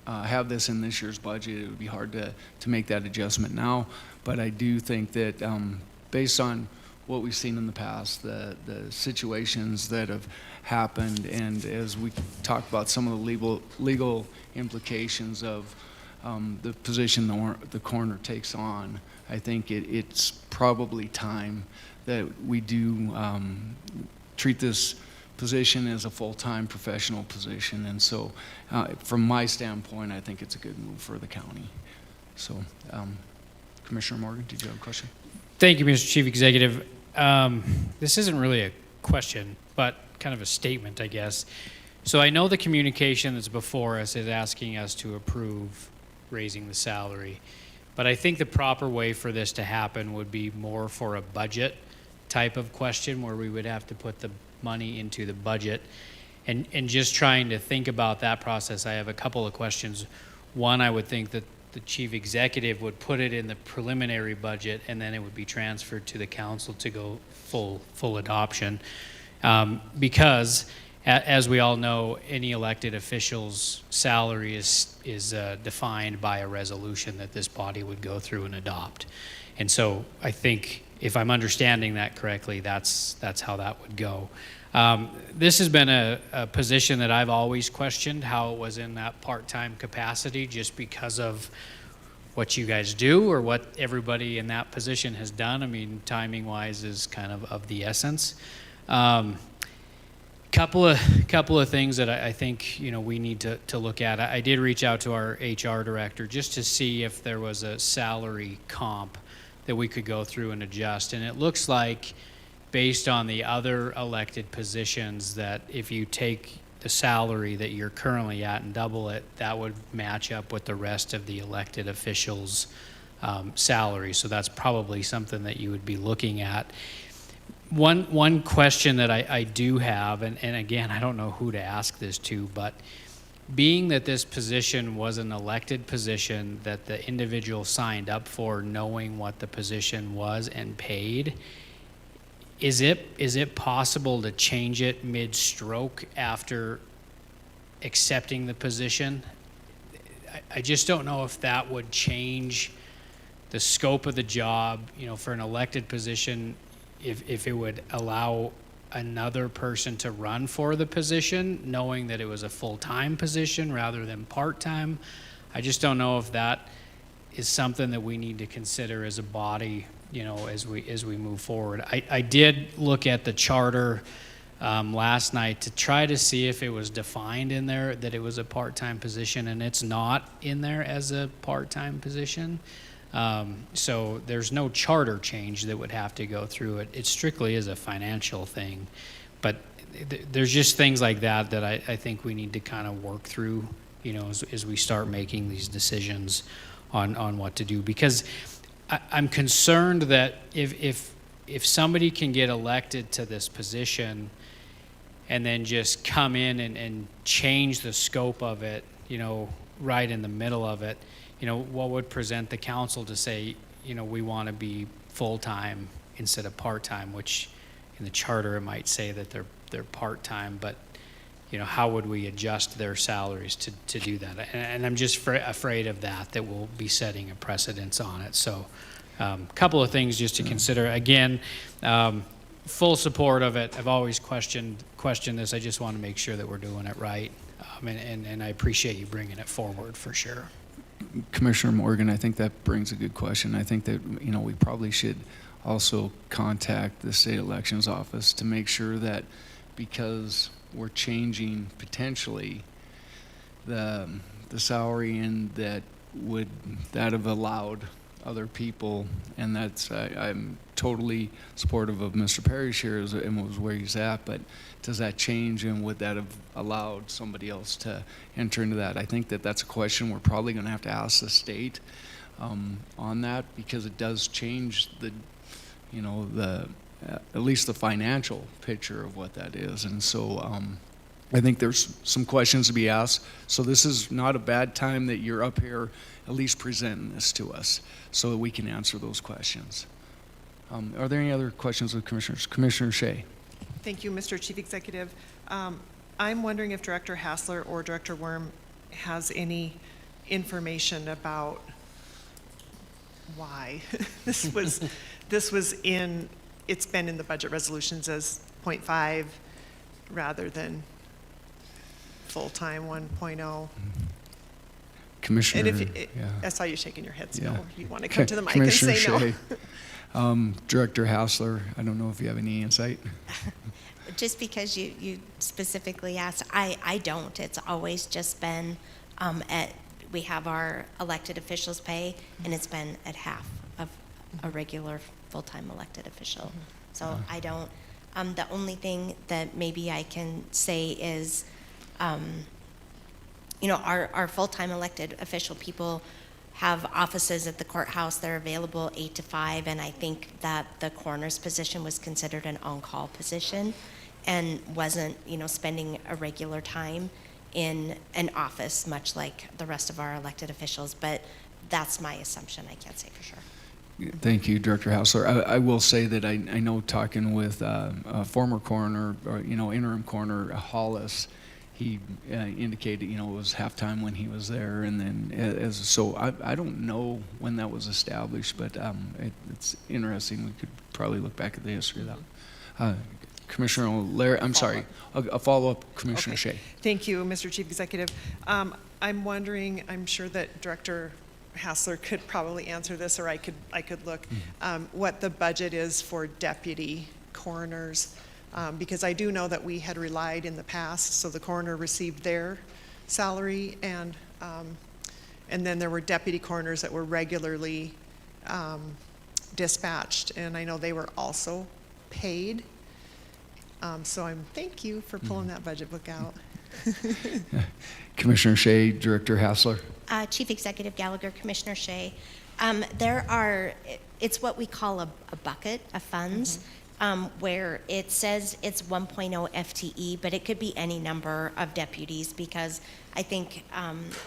have this in this year's budget. It would be hard to make that adjustment now. But I do think that based on what we've seen in the past, the situations that have happened, and as we talk about some of the legal implications of the position the coroner takes on, I think it's probably time that we do treat this position as a full-time professional position. And so from my standpoint, I think it's a good move for the county. So Commissioner Morgan, did you have a question? Thank you, Mr. Chief Executive. This isn't really a question, but kind of a statement, I guess. So I know the communication that's before us is asking us to approve raising the salary, but I think the proper way for this to happen would be more for a budget type of question where we would have to put the money into the budget. And just trying to think about that process, I have a couple of questions. One, I would think that the chief executive would put it in the preliminary budget and then it would be transferred to the council to go full adoption. Because as we all know, any elected official's salary is defined by a resolution that this body would go through and adopt. And so I think if I'm understanding that correctly, that's how that would go. This has been a position that I've always questioned how it was in that part-time capacity, just because of what you guys do or what everybody in that position has done. I mean, timing-wise is kind of the essence. Couple of things that I think we need to look at. I did reach out to our HR director just to see if there was a salary comp that we could go through and adjust, and it looks like, based on the other elected positions, that if you take the salary that you're currently at and double it, that would match up with the rest of the elected officials' salary. So that's probably something that you would be looking at. One question that I do have, and again, I don't know who to ask this to, but being that this position was an elected position that the individual signed up for knowing what the position was and paid, is it possible to change it mid-stroke after accepting the position? I just don't know if that would change the scope of the job, for an elected position, if it would allow another person to run for the position, knowing that it was a full-time position rather than part-time. I just don't know if that is something that we need to consider as a body, as we move forward. I did look at the charter last night to try to see if it was defined in there that it was a part-time position, and it's not in there as a part-time position. So there's no charter change that would have to go through it. It strictly is a financial thing. But there's just things like that that I think we need to kind of work through, as we start making these decisions on what to do. Because I'm concerned that if somebody can get elected to this position and then just come in and change the scope of it, right in the middle of it, what would present the council to say, we want to be full-time instead of part-time, which in the charter it might say that they're part-time, but how would we adjust their salaries to do that? And I'm just afraid of that we'll be setting a precedence on it. So a couple of things just to consider. Again, full support of it. I've always questioned this. I just want to make sure that we're doing it right. And I appreciate you bringing it forward for sure. Commissioner Morgan, I think that brings a good question. I think that, we probably should also contact the state elections office to make sure that, because we're changing potentially the salary, and that have allowed other people, and that's, I'm totally supportive of Mr. Parrish here and was where he's at, but does that change, and would that have allowed somebody else to enter into that? I think that's a question we're probably going to have to ask the state on that, because it does change the at least the financial picture of what that is. And so I think there's some questions to be asked. So this is not a bad time that you're up here at least presenting this to us so that we can answer those questions. Are there any other questions of commissioners? Commissioner Shea. Thank you, Mr. Chief Executive. I'm wondering if Director Hassler or Director Worm has any information about why this was in, it's been in the budget resolutions as 0.5 rather than full-time 1.0. Commissioner, And if yeah. I saw you shaking your head, so Yeah. you want to come to the mic Commissioner and say no. Shea. Director Hassler, I don't know if you have any insight. Just because you specifically asked, I don't. It's always just been we have our elected officials pay, and it's been at half of a regular full-time elected official. So I don't. The only thing that maybe I can say is, our full-time elected official people have offices at the courthouse. They're available 8 to 5, and I think that the coroner's position was considered an on-call position and wasn't, spending a regular time in an office, much like the rest of our elected officials. But that's my assumption. I can't say for sure. Thank you, Director Hassler. I will say that I know talking with a former coroner, or, interim coroner Hollis, he indicated, it was halftime when he was there, and then so I don't know when that was established, but it's interesting. We could probably look back at the history of that. Commissioner O'Leary, I'm sorry, a follow-up, Commissioner Shea. Thank you, Mr. Chief Executive. I'm wondering, I'm sure that Director Hassler could probably answer this, or I could look, what the budget is for deputy coroners. Because I do know that we had relied in the past, so the coroner received their salary, and then there were deputy coroners that were regularly dispatched, and I know they were also paid. So thank you for pulling that budget book out. Commissioner Shea, Director Hassler. Chief Executive Gallagher, Commissioner Shea. It's what we call a bucket of funds, where it says it's 1.0 FTE, but it could be any number of deputies, because I think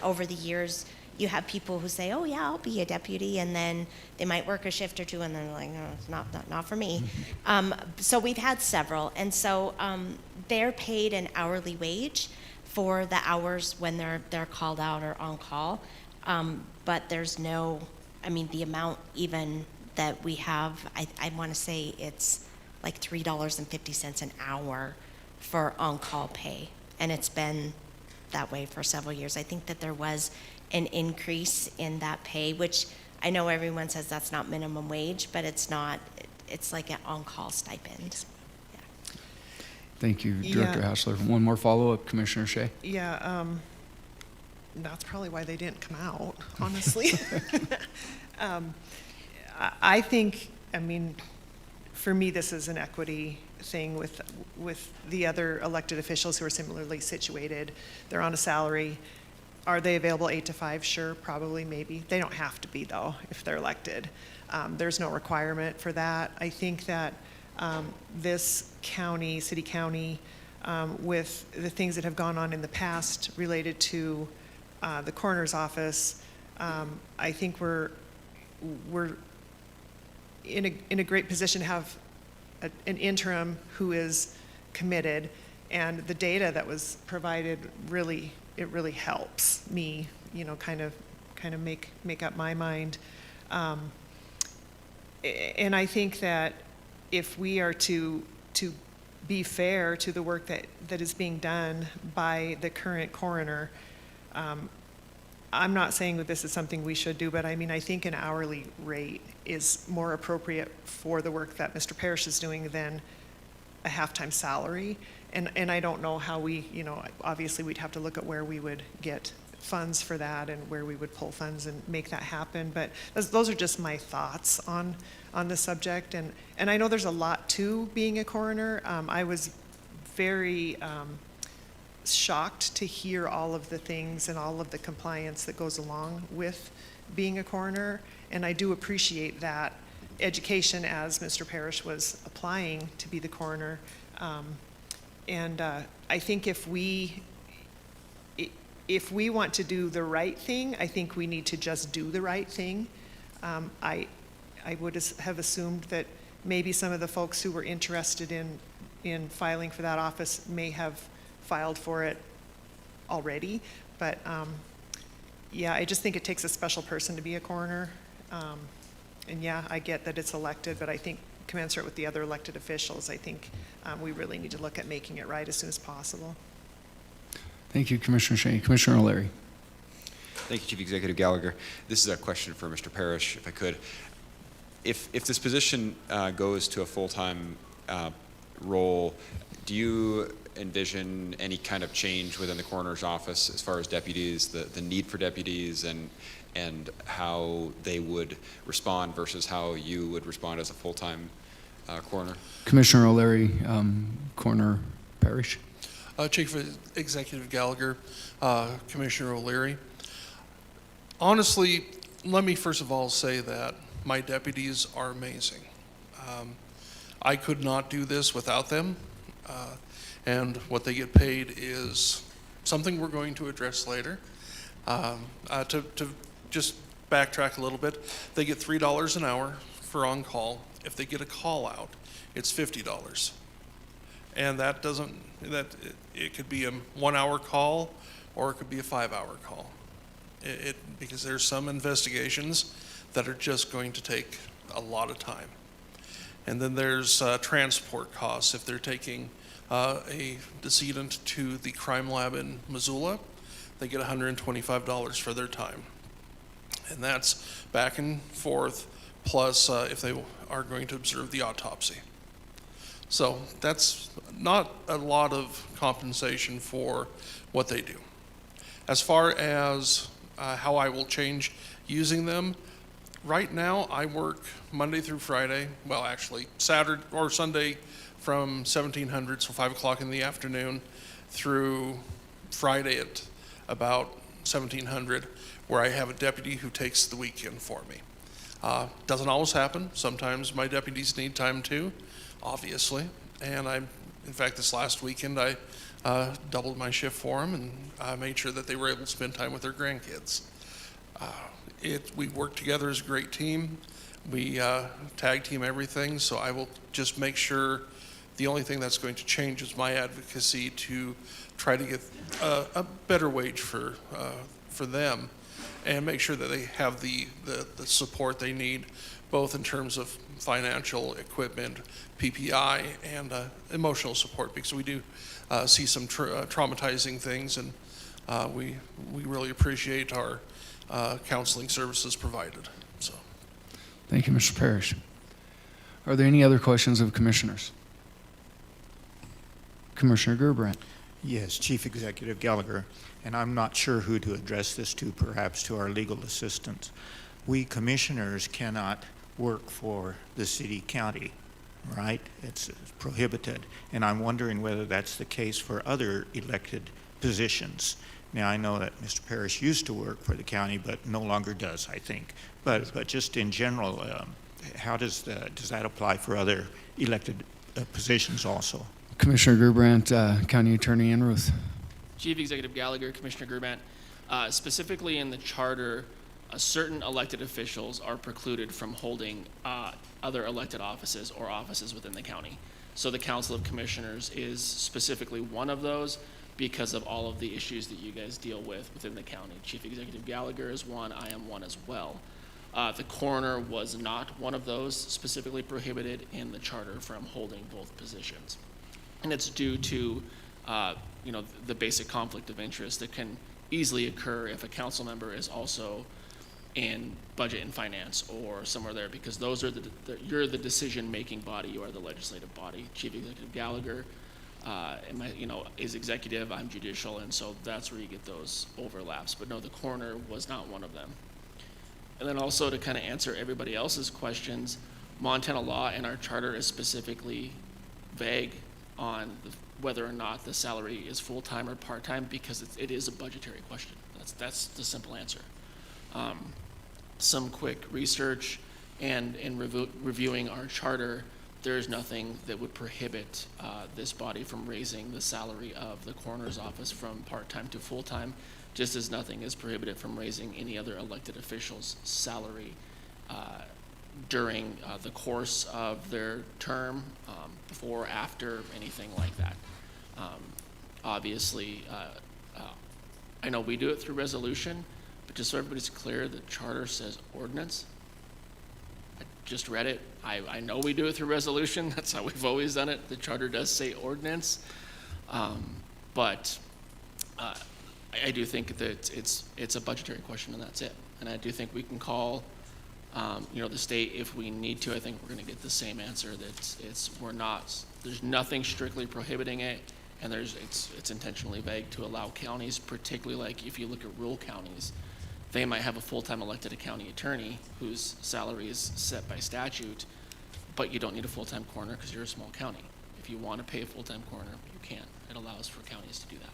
over the years you have people who say, oh yeah, I'll be a deputy, and then they might work a shift or two, and then they're like, no, it's not for me. So we've had several, and so they're paid an hourly wage for the hours when they're called out or on call, but there's no, the amount even that we have, I want to say it's like $3.50 an hour for on-call pay, and it's been that way for several years. I think that there was an increase in that pay, which I know everyone says that's not minimum wage, but it's not. It's like an on-call stipend. Yeah. Thank you, Director Hassler. One more follow-up, Commissioner Shea. Yeah, that's probably why they didn't come out, honestly. I think, for me, this is an equity thing with the other elected officials who are similarly situated. They're on a salary. Are they available 8 to 5? Sure, probably, maybe. They don't have to be, though, if they're elected. There's no requirement for that. I think that this county, city county, with the things that have gone on in the past related to the coroner's office, I think we're in a great position to have an interim who is committed, and the data that was provided really helps me, kind of make up my mind. And I think that if we are to be fair to the work that is being done by the current coroner, I'm not saying that this is something we should do, but I think an hourly rate is more appropriate for the work that Mr. Parrish is doing than a half-time salary. And I don't know how we, obviously we'd have to look at where we would get funds for that and where we would pull funds and make that happen. But those are just my thoughts on the subject. And I know there's a lot to being a coroner. I was very shocked to hear all of the things and all of the compliance that goes along with being a coroner. And I do appreciate that education as Mr. Parrish was applying to be the coroner. I think if we want to do the right thing, I think we need to just do the right thing. I would have assumed that maybe some of the folks who were interested in filing for that office may have filed for it already. But yeah, I just think it takes a special person to be a coroner. And yeah, I get that it's elected, but I think commensurate with the other elected officials, I think we really need to look at making it right as soon as possible. Thank you, Commissioner Shea. Commissioner O'Leary. Thank you, Chief Executive Gallagher. This is a question for Mr. Parrish, if I could. If this position goes to a full-time role, do you envision any kind of change within the coroner's office as far as deputies, the need for deputies, and how they would respond versus how you would respond as a full-time coroner? Commissioner O'Leary, Coroner Parrish. Chief Executive Gallagher, Commissioner O'Leary. Honestly, let me first of all say that my deputies are amazing. I could not do this without them, and what they get paid is something we're going to address later. To just backtrack a little bit, they get $3 an hour for on-call. If they get a call out, it's $50. And that doesn't, it could be a 1 hour call or it could be a 5 hour call. Because there's some investigations that are just going to take a lot of time. And then there's transport costs. If they're taking a decedent to the crime lab in Missoula, they get $125 for their time. And that's back and forth, plus if they are going to observe the autopsy. So that's not a lot of compensation for what they do. As far as how I will change using them, right now I work Monday through Friday, well actually Saturday or Sunday from 1700, so 5 o'clock in the afternoon, through Friday at about 1700, where I have a deputy who takes the weekend for me. Doesn't always happen. Sometimes my deputies need time too, obviously. And in fact, this last weekend, I doubled my shift for them and made sure that they were able to spend time with their grandkids. We work together as a great team. We tag team everything, so I will just make sure the only thing that's going to change is my advocacy to try to get a better wage for them and make sure that they have the support they need, both in terms of financial equipment, PPI, and emotional support, because we do see some traumatizing things, and we really appreciate our counseling services provided. So, thank you, Mr. Parrish. Are there any other questions of commissioners? Commissioner Gerbrandt. Yes, Chief Executive Gallagher, and I'm not sure who to address this to, perhaps to our legal assistants. We commissioners cannot work for the city county, right? It's prohibited, and I'm wondering whether that's the case for other elected positions. Now, I know that Mr. Parrish used to work for the county, but no longer does, I think. But just in general, how does that apply for other elected positions also? Commissioner Gerbrandt, County Attorney Enruth. Chief Executive Gallagher, Commissioner Gerbrandt. Specifically in the charter, certain elected officials are precluded from holding other elected offices or offices within the county. So the Council of Commissioners is specifically one of those because of all of the issues that you guys deal with within the county. Chief Executive Gallagher is one, I am one as well. The coroner was not one of those specifically prohibited in the charter from holding both positions. And it's due to the basic conflict of interest that can easily occur if a council member is also in budget and finance or somewhere there, because those are you're the decision-making body, you are the legislative body. Chief Executive Gallagher is executive, I'm judicial, and so that's where you get those overlaps. But no, the coroner was not one of them. And then also to kind of answer everybody else's questions, Montana law and our charter is specifically vague on whether or not the salary is full-time or part-time, because it is a budgetary question. That's the simple answer. Some quick research, And in reviewing our charter, there is nothing that would prohibit this body from raising the salary of the coroner's office from part-time to full-time, just as nothing is prohibited from raising any other elected official's salary during the course of their term, before, after, anything like that. Obviously, I know we do it through resolution, but just so everybody's clear, the charter says ordinance. I just read it. I know we do it through resolution. That's how we've always done it. The charter does say ordinance. But I do think that it's a budgetary question, and that's it. And I do think we can call the state if we need to. I think we're going to get the same answer, that there's nothing strictly prohibiting it, and it's intentionally vague to allow counties, particularly like if you look at rural counties, they might have a full-time elected county attorney whose salary is set by statute, but you don't need a full-time coroner because you're a small county. If you want to pay a full-time coroner, you can. It allows for counties to do that.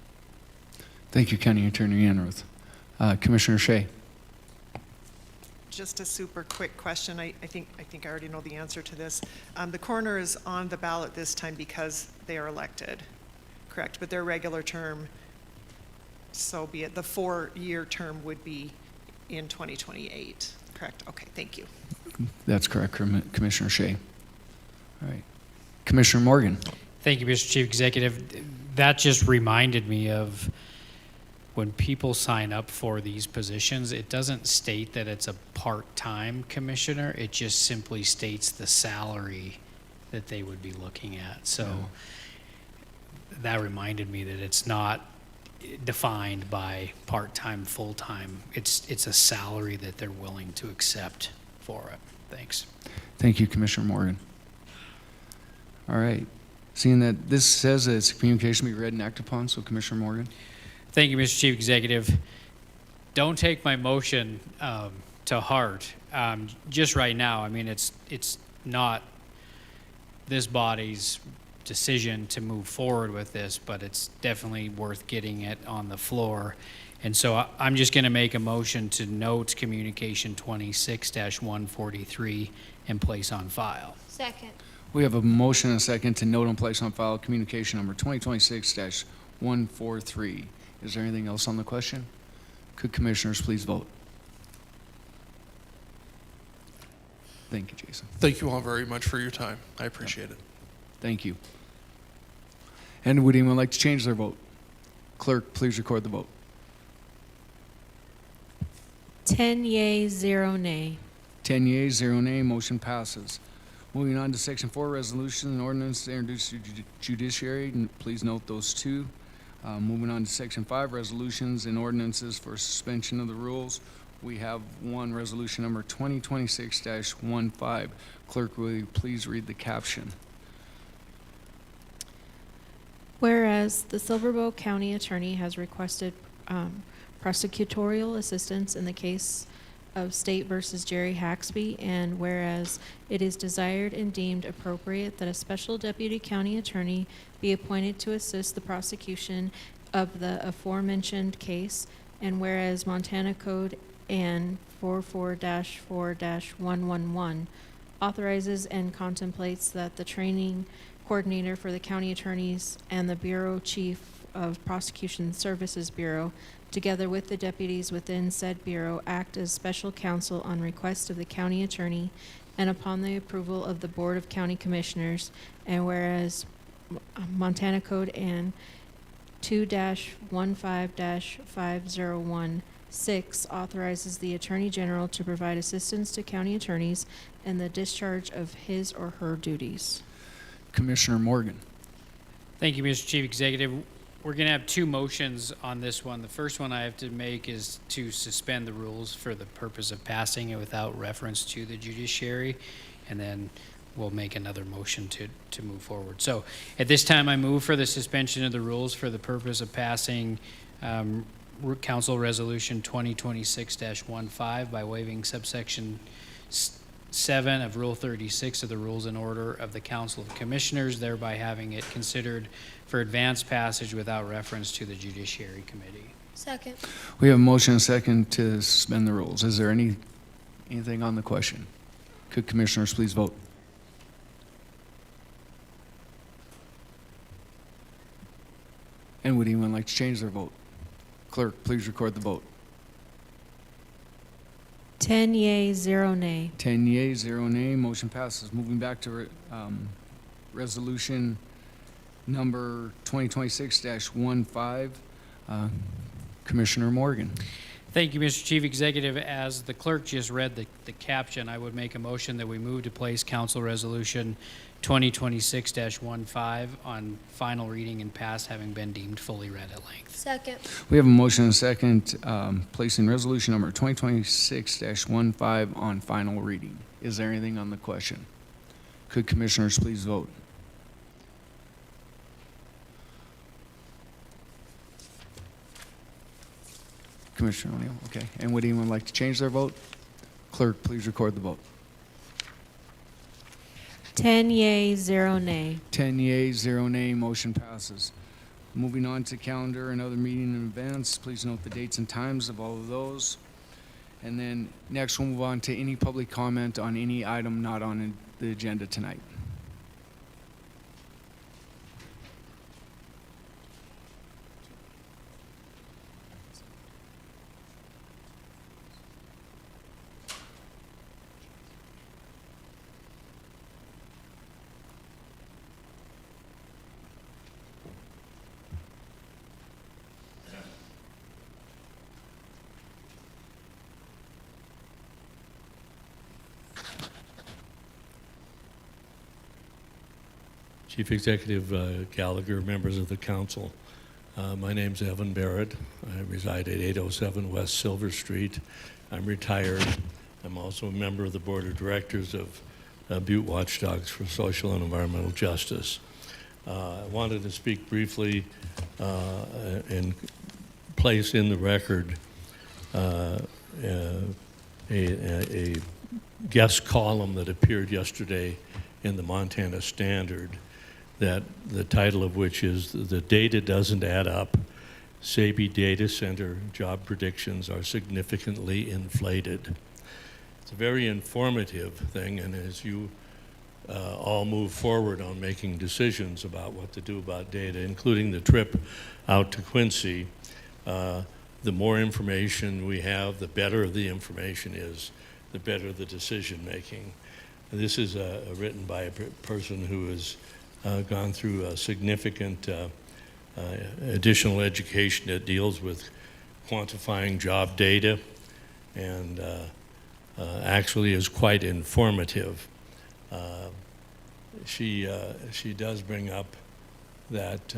Thank you, County Attorney Anruth. Commissioner Shea. Just a super quick question. I think I already know the answer to this. The coroner is on the ballot this time because they are elected, correct? But their regular term, so be it. The 4-year term would be in 2028, correct? Okay, thank you. That's correct, Commissioner Shea. All right. Commissioner Morgan. Thank you, Mr. Chief Executive. That just reminded me of when people sign up for these positions, it doesn't state that it's a part-time commissioner. It just simply states the salary that they would be looking at. So that reminded me that it's not defined by part-time, full-time. It's a salary that they're willing to accept for it. Thanks. Thank you, Commissioner Morgan. All right. Seeing that this says that it's a communication to be read and acted upon, so Commissioner Morgan. Thank you, Mr. Chief Executive. Don't take my motion to heart. Just right now, I mean, it's not this body's decision to move forward with this, but it's definitely worth getting it on the floor. And so I'm just going to make a motion to note communication 26-143 and place on file. Second. We have a motion and a second to note and place on file communication number 2026-143. Is there anything else on the question? Could commissioners please vote? Thank you, Jason. Thank you all very much for your time. I appreciate it. Thank you. And would anyone like to change their vote? Clerk, please record the vote. 10 yea, 0 nay. 10 yeas, 0 nay, motion passes. Moving on to Section 4, resolutions and ordinances introduced to judiciary. Please note those two. Moving on to Section 5, resolutions and ordinances for suspension of the rules. We have one, resolution number 2026-15. Clerk, will you please read the caption? Whereas the Silver Bow County Attorney has requested prosecutorial assistance in the case of State versus Jerry Haxby, and whereas it is desired and deemed appropriate that a special deputy county attorney be appointed to assist the prosecution of the aforementioned case, and whereas Montana Code and 44-4-111 authorizes and contemplates that the training coordinator for the county attorneys and the Bureau Chief of Prosecution Services Bureau, together with the deputies within said bureau, act as special counsel on request of the county attorney and upon the approval of the Board of County Commissioners, and whereas Montana Code and 2-15-5016 authorizes the Attorney General to provide assistance to county attorneys in the discharge of his or her duties. Commissioner Morgan. Thank you, Mr. Chief Executive. We're going to have two motions on this one. The first one I have to make is to suspend the rules for the purpose of passing it without reference to the judiciary, and then we'll make another motion to move forward. So at this time, I move for the suspension of the rules for the purpose of passing Council Resolution 2026-15 by waiving subsection 7 of Rule 36 of the Rules and Order of the Council of Commissioners, thereby having it considered for advanced passage without reference to the Judiciary Committee. Second. We have a motion and a second to suspend the rules. Is there anything on the question? Could commissioners please vote? And would anyone like to change their vote? Clerk, please record the vote. 10 yea, 0 nay. 10 yea, 0 nay, motion passes. Moving back to resolution number 2026-15, Commissioner Morgan. Thank you, Mr. Chief Executive. As the clerk just read the caption, I would make a motion that we move to place Council Resolution 2026-15 on final reading and pass, having been deemed fully read at length. Second. We have a motion and a second placing resolution number 2026-15 on final reading. Is there anything on the question? Could commissioners please vote? Commissioner O'Neill, okay. And would anyone like to change their vote? Clerk, please record the vote. 10 yea, 0 nay. 10 yea, 0 nay, motion passes. Moving on to calendar and other meeting and events, please note the dates and times of all of those. And then next we'll move on to any public comment on any item not on the agenda tonight. Chief Executive Gallagher, members of the council. My name's Evan Barrett. I reside at 807 West Silver Street. I'm retired. I'm also a member of the board of directors of Butte Watchdogs for Social and Environmental Justice. I wanted to speak briefly and place in the record a guest column that appeared yesterday in the Montana Standard, that the title of which is "The Data Doesn't Add Up. SABE Data Center Job Predictions Are Significantly Inflated." It's a very informative thing, and as you all move forward on making decisions about what to do about data, including the trip out to Quincy, the more information we have, the better the information is, the better the decision making. This is written by a person who has gone through a significant additional education that deals with quantifying job data, and actually is quite informative. She does bring up that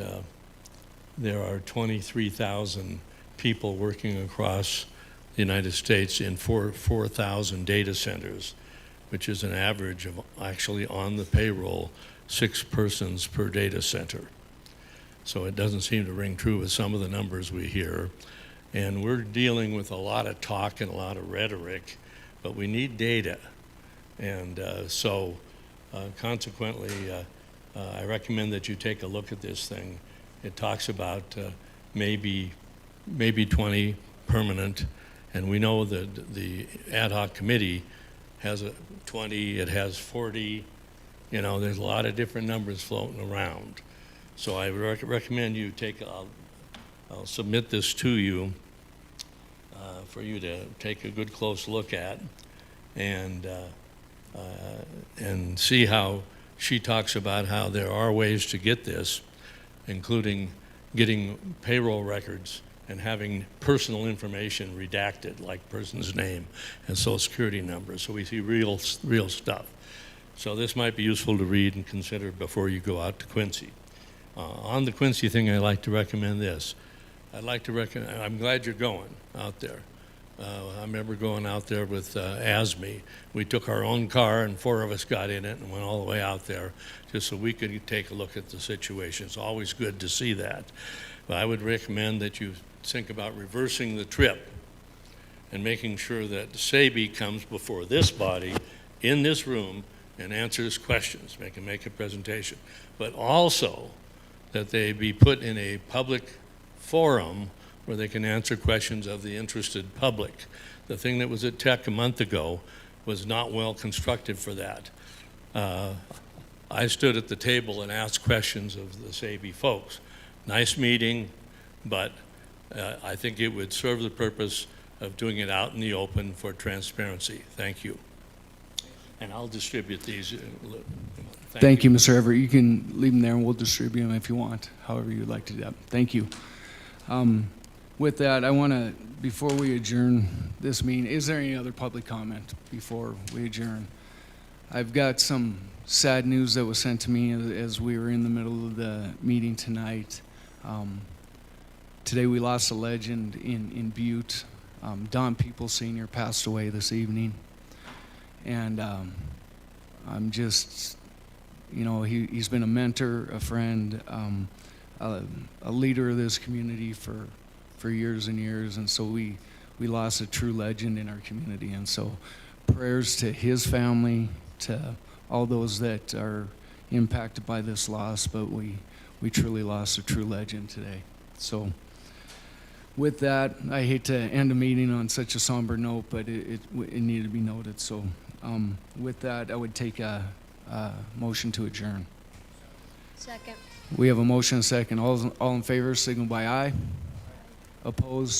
there are 23,000 people working across the United States in 4,000 data centers, which is an average of actually on the payroll 6 persons per data center. So it doesn't seem to ring true with some of the numbers we hear. And we're dealing with a lot of talk and a lot of rhetoric, but we need data. And consequently, I recommend that you take a look at this thing. It talks about maybe 20 permanent, and we know that the ad hoc committee has 20, it has 40, you know, there's a lot of different numbers floating around. So I recommend you I'll submit this to you for you to take a good close look at and see how she talks about how there are ways to get this, including getting payroll records and having personal information redacted, like person's name and social security number, so we see real stuff. So this might be useful to read and consider before you go out to Quincy. On the Quincy thing, I'd like to recommend this. I'm glad you're going out there. I remember going out there with ASME. We took our own car and 4 of us got in it and went all the way out there just so we could take a look at the situation. It's always good to see that. But I would recommend that you think about reversing the trip and making sure that SABE comes before this body in this room and answers questions, make a presentation. But also that they be put in a public forum where they can answer questions of the interested public. The thing that was at Tech a month ago, was not well constructed for that. I stood at the table and asked questions of the Sabi folks. Nice meeting, but I think it would serve the purpose of doing it out in the open for transparency. Thank you. And I'll distribute these. Thank you, Mr. Everett. You can leave them there and we'll distribute them if you want, however you'd like to do that. Thank you. With that, I want to, before we adjourn this meeting, is there any other public comment before we adjourn? I've got some sad news that was sent to me as we were in the middle of the meeting tonight. Today we lost a legend in Butte. Don People Sr. passed away this evening. And I'm just, you know, he's been a mentor, a friend, a leader of this community for years and years. And so we lost a true legend in our community. And so prayers to his family, to all those that are impacted by this loss, but we truly lost a true legend today. So with that, I hate to end a meeting on such a somber note, but it needed to be noted. So with that, I would take a motion to adjourn. Second. We have a motion and a second. All in favor, signal by aye. Opposed?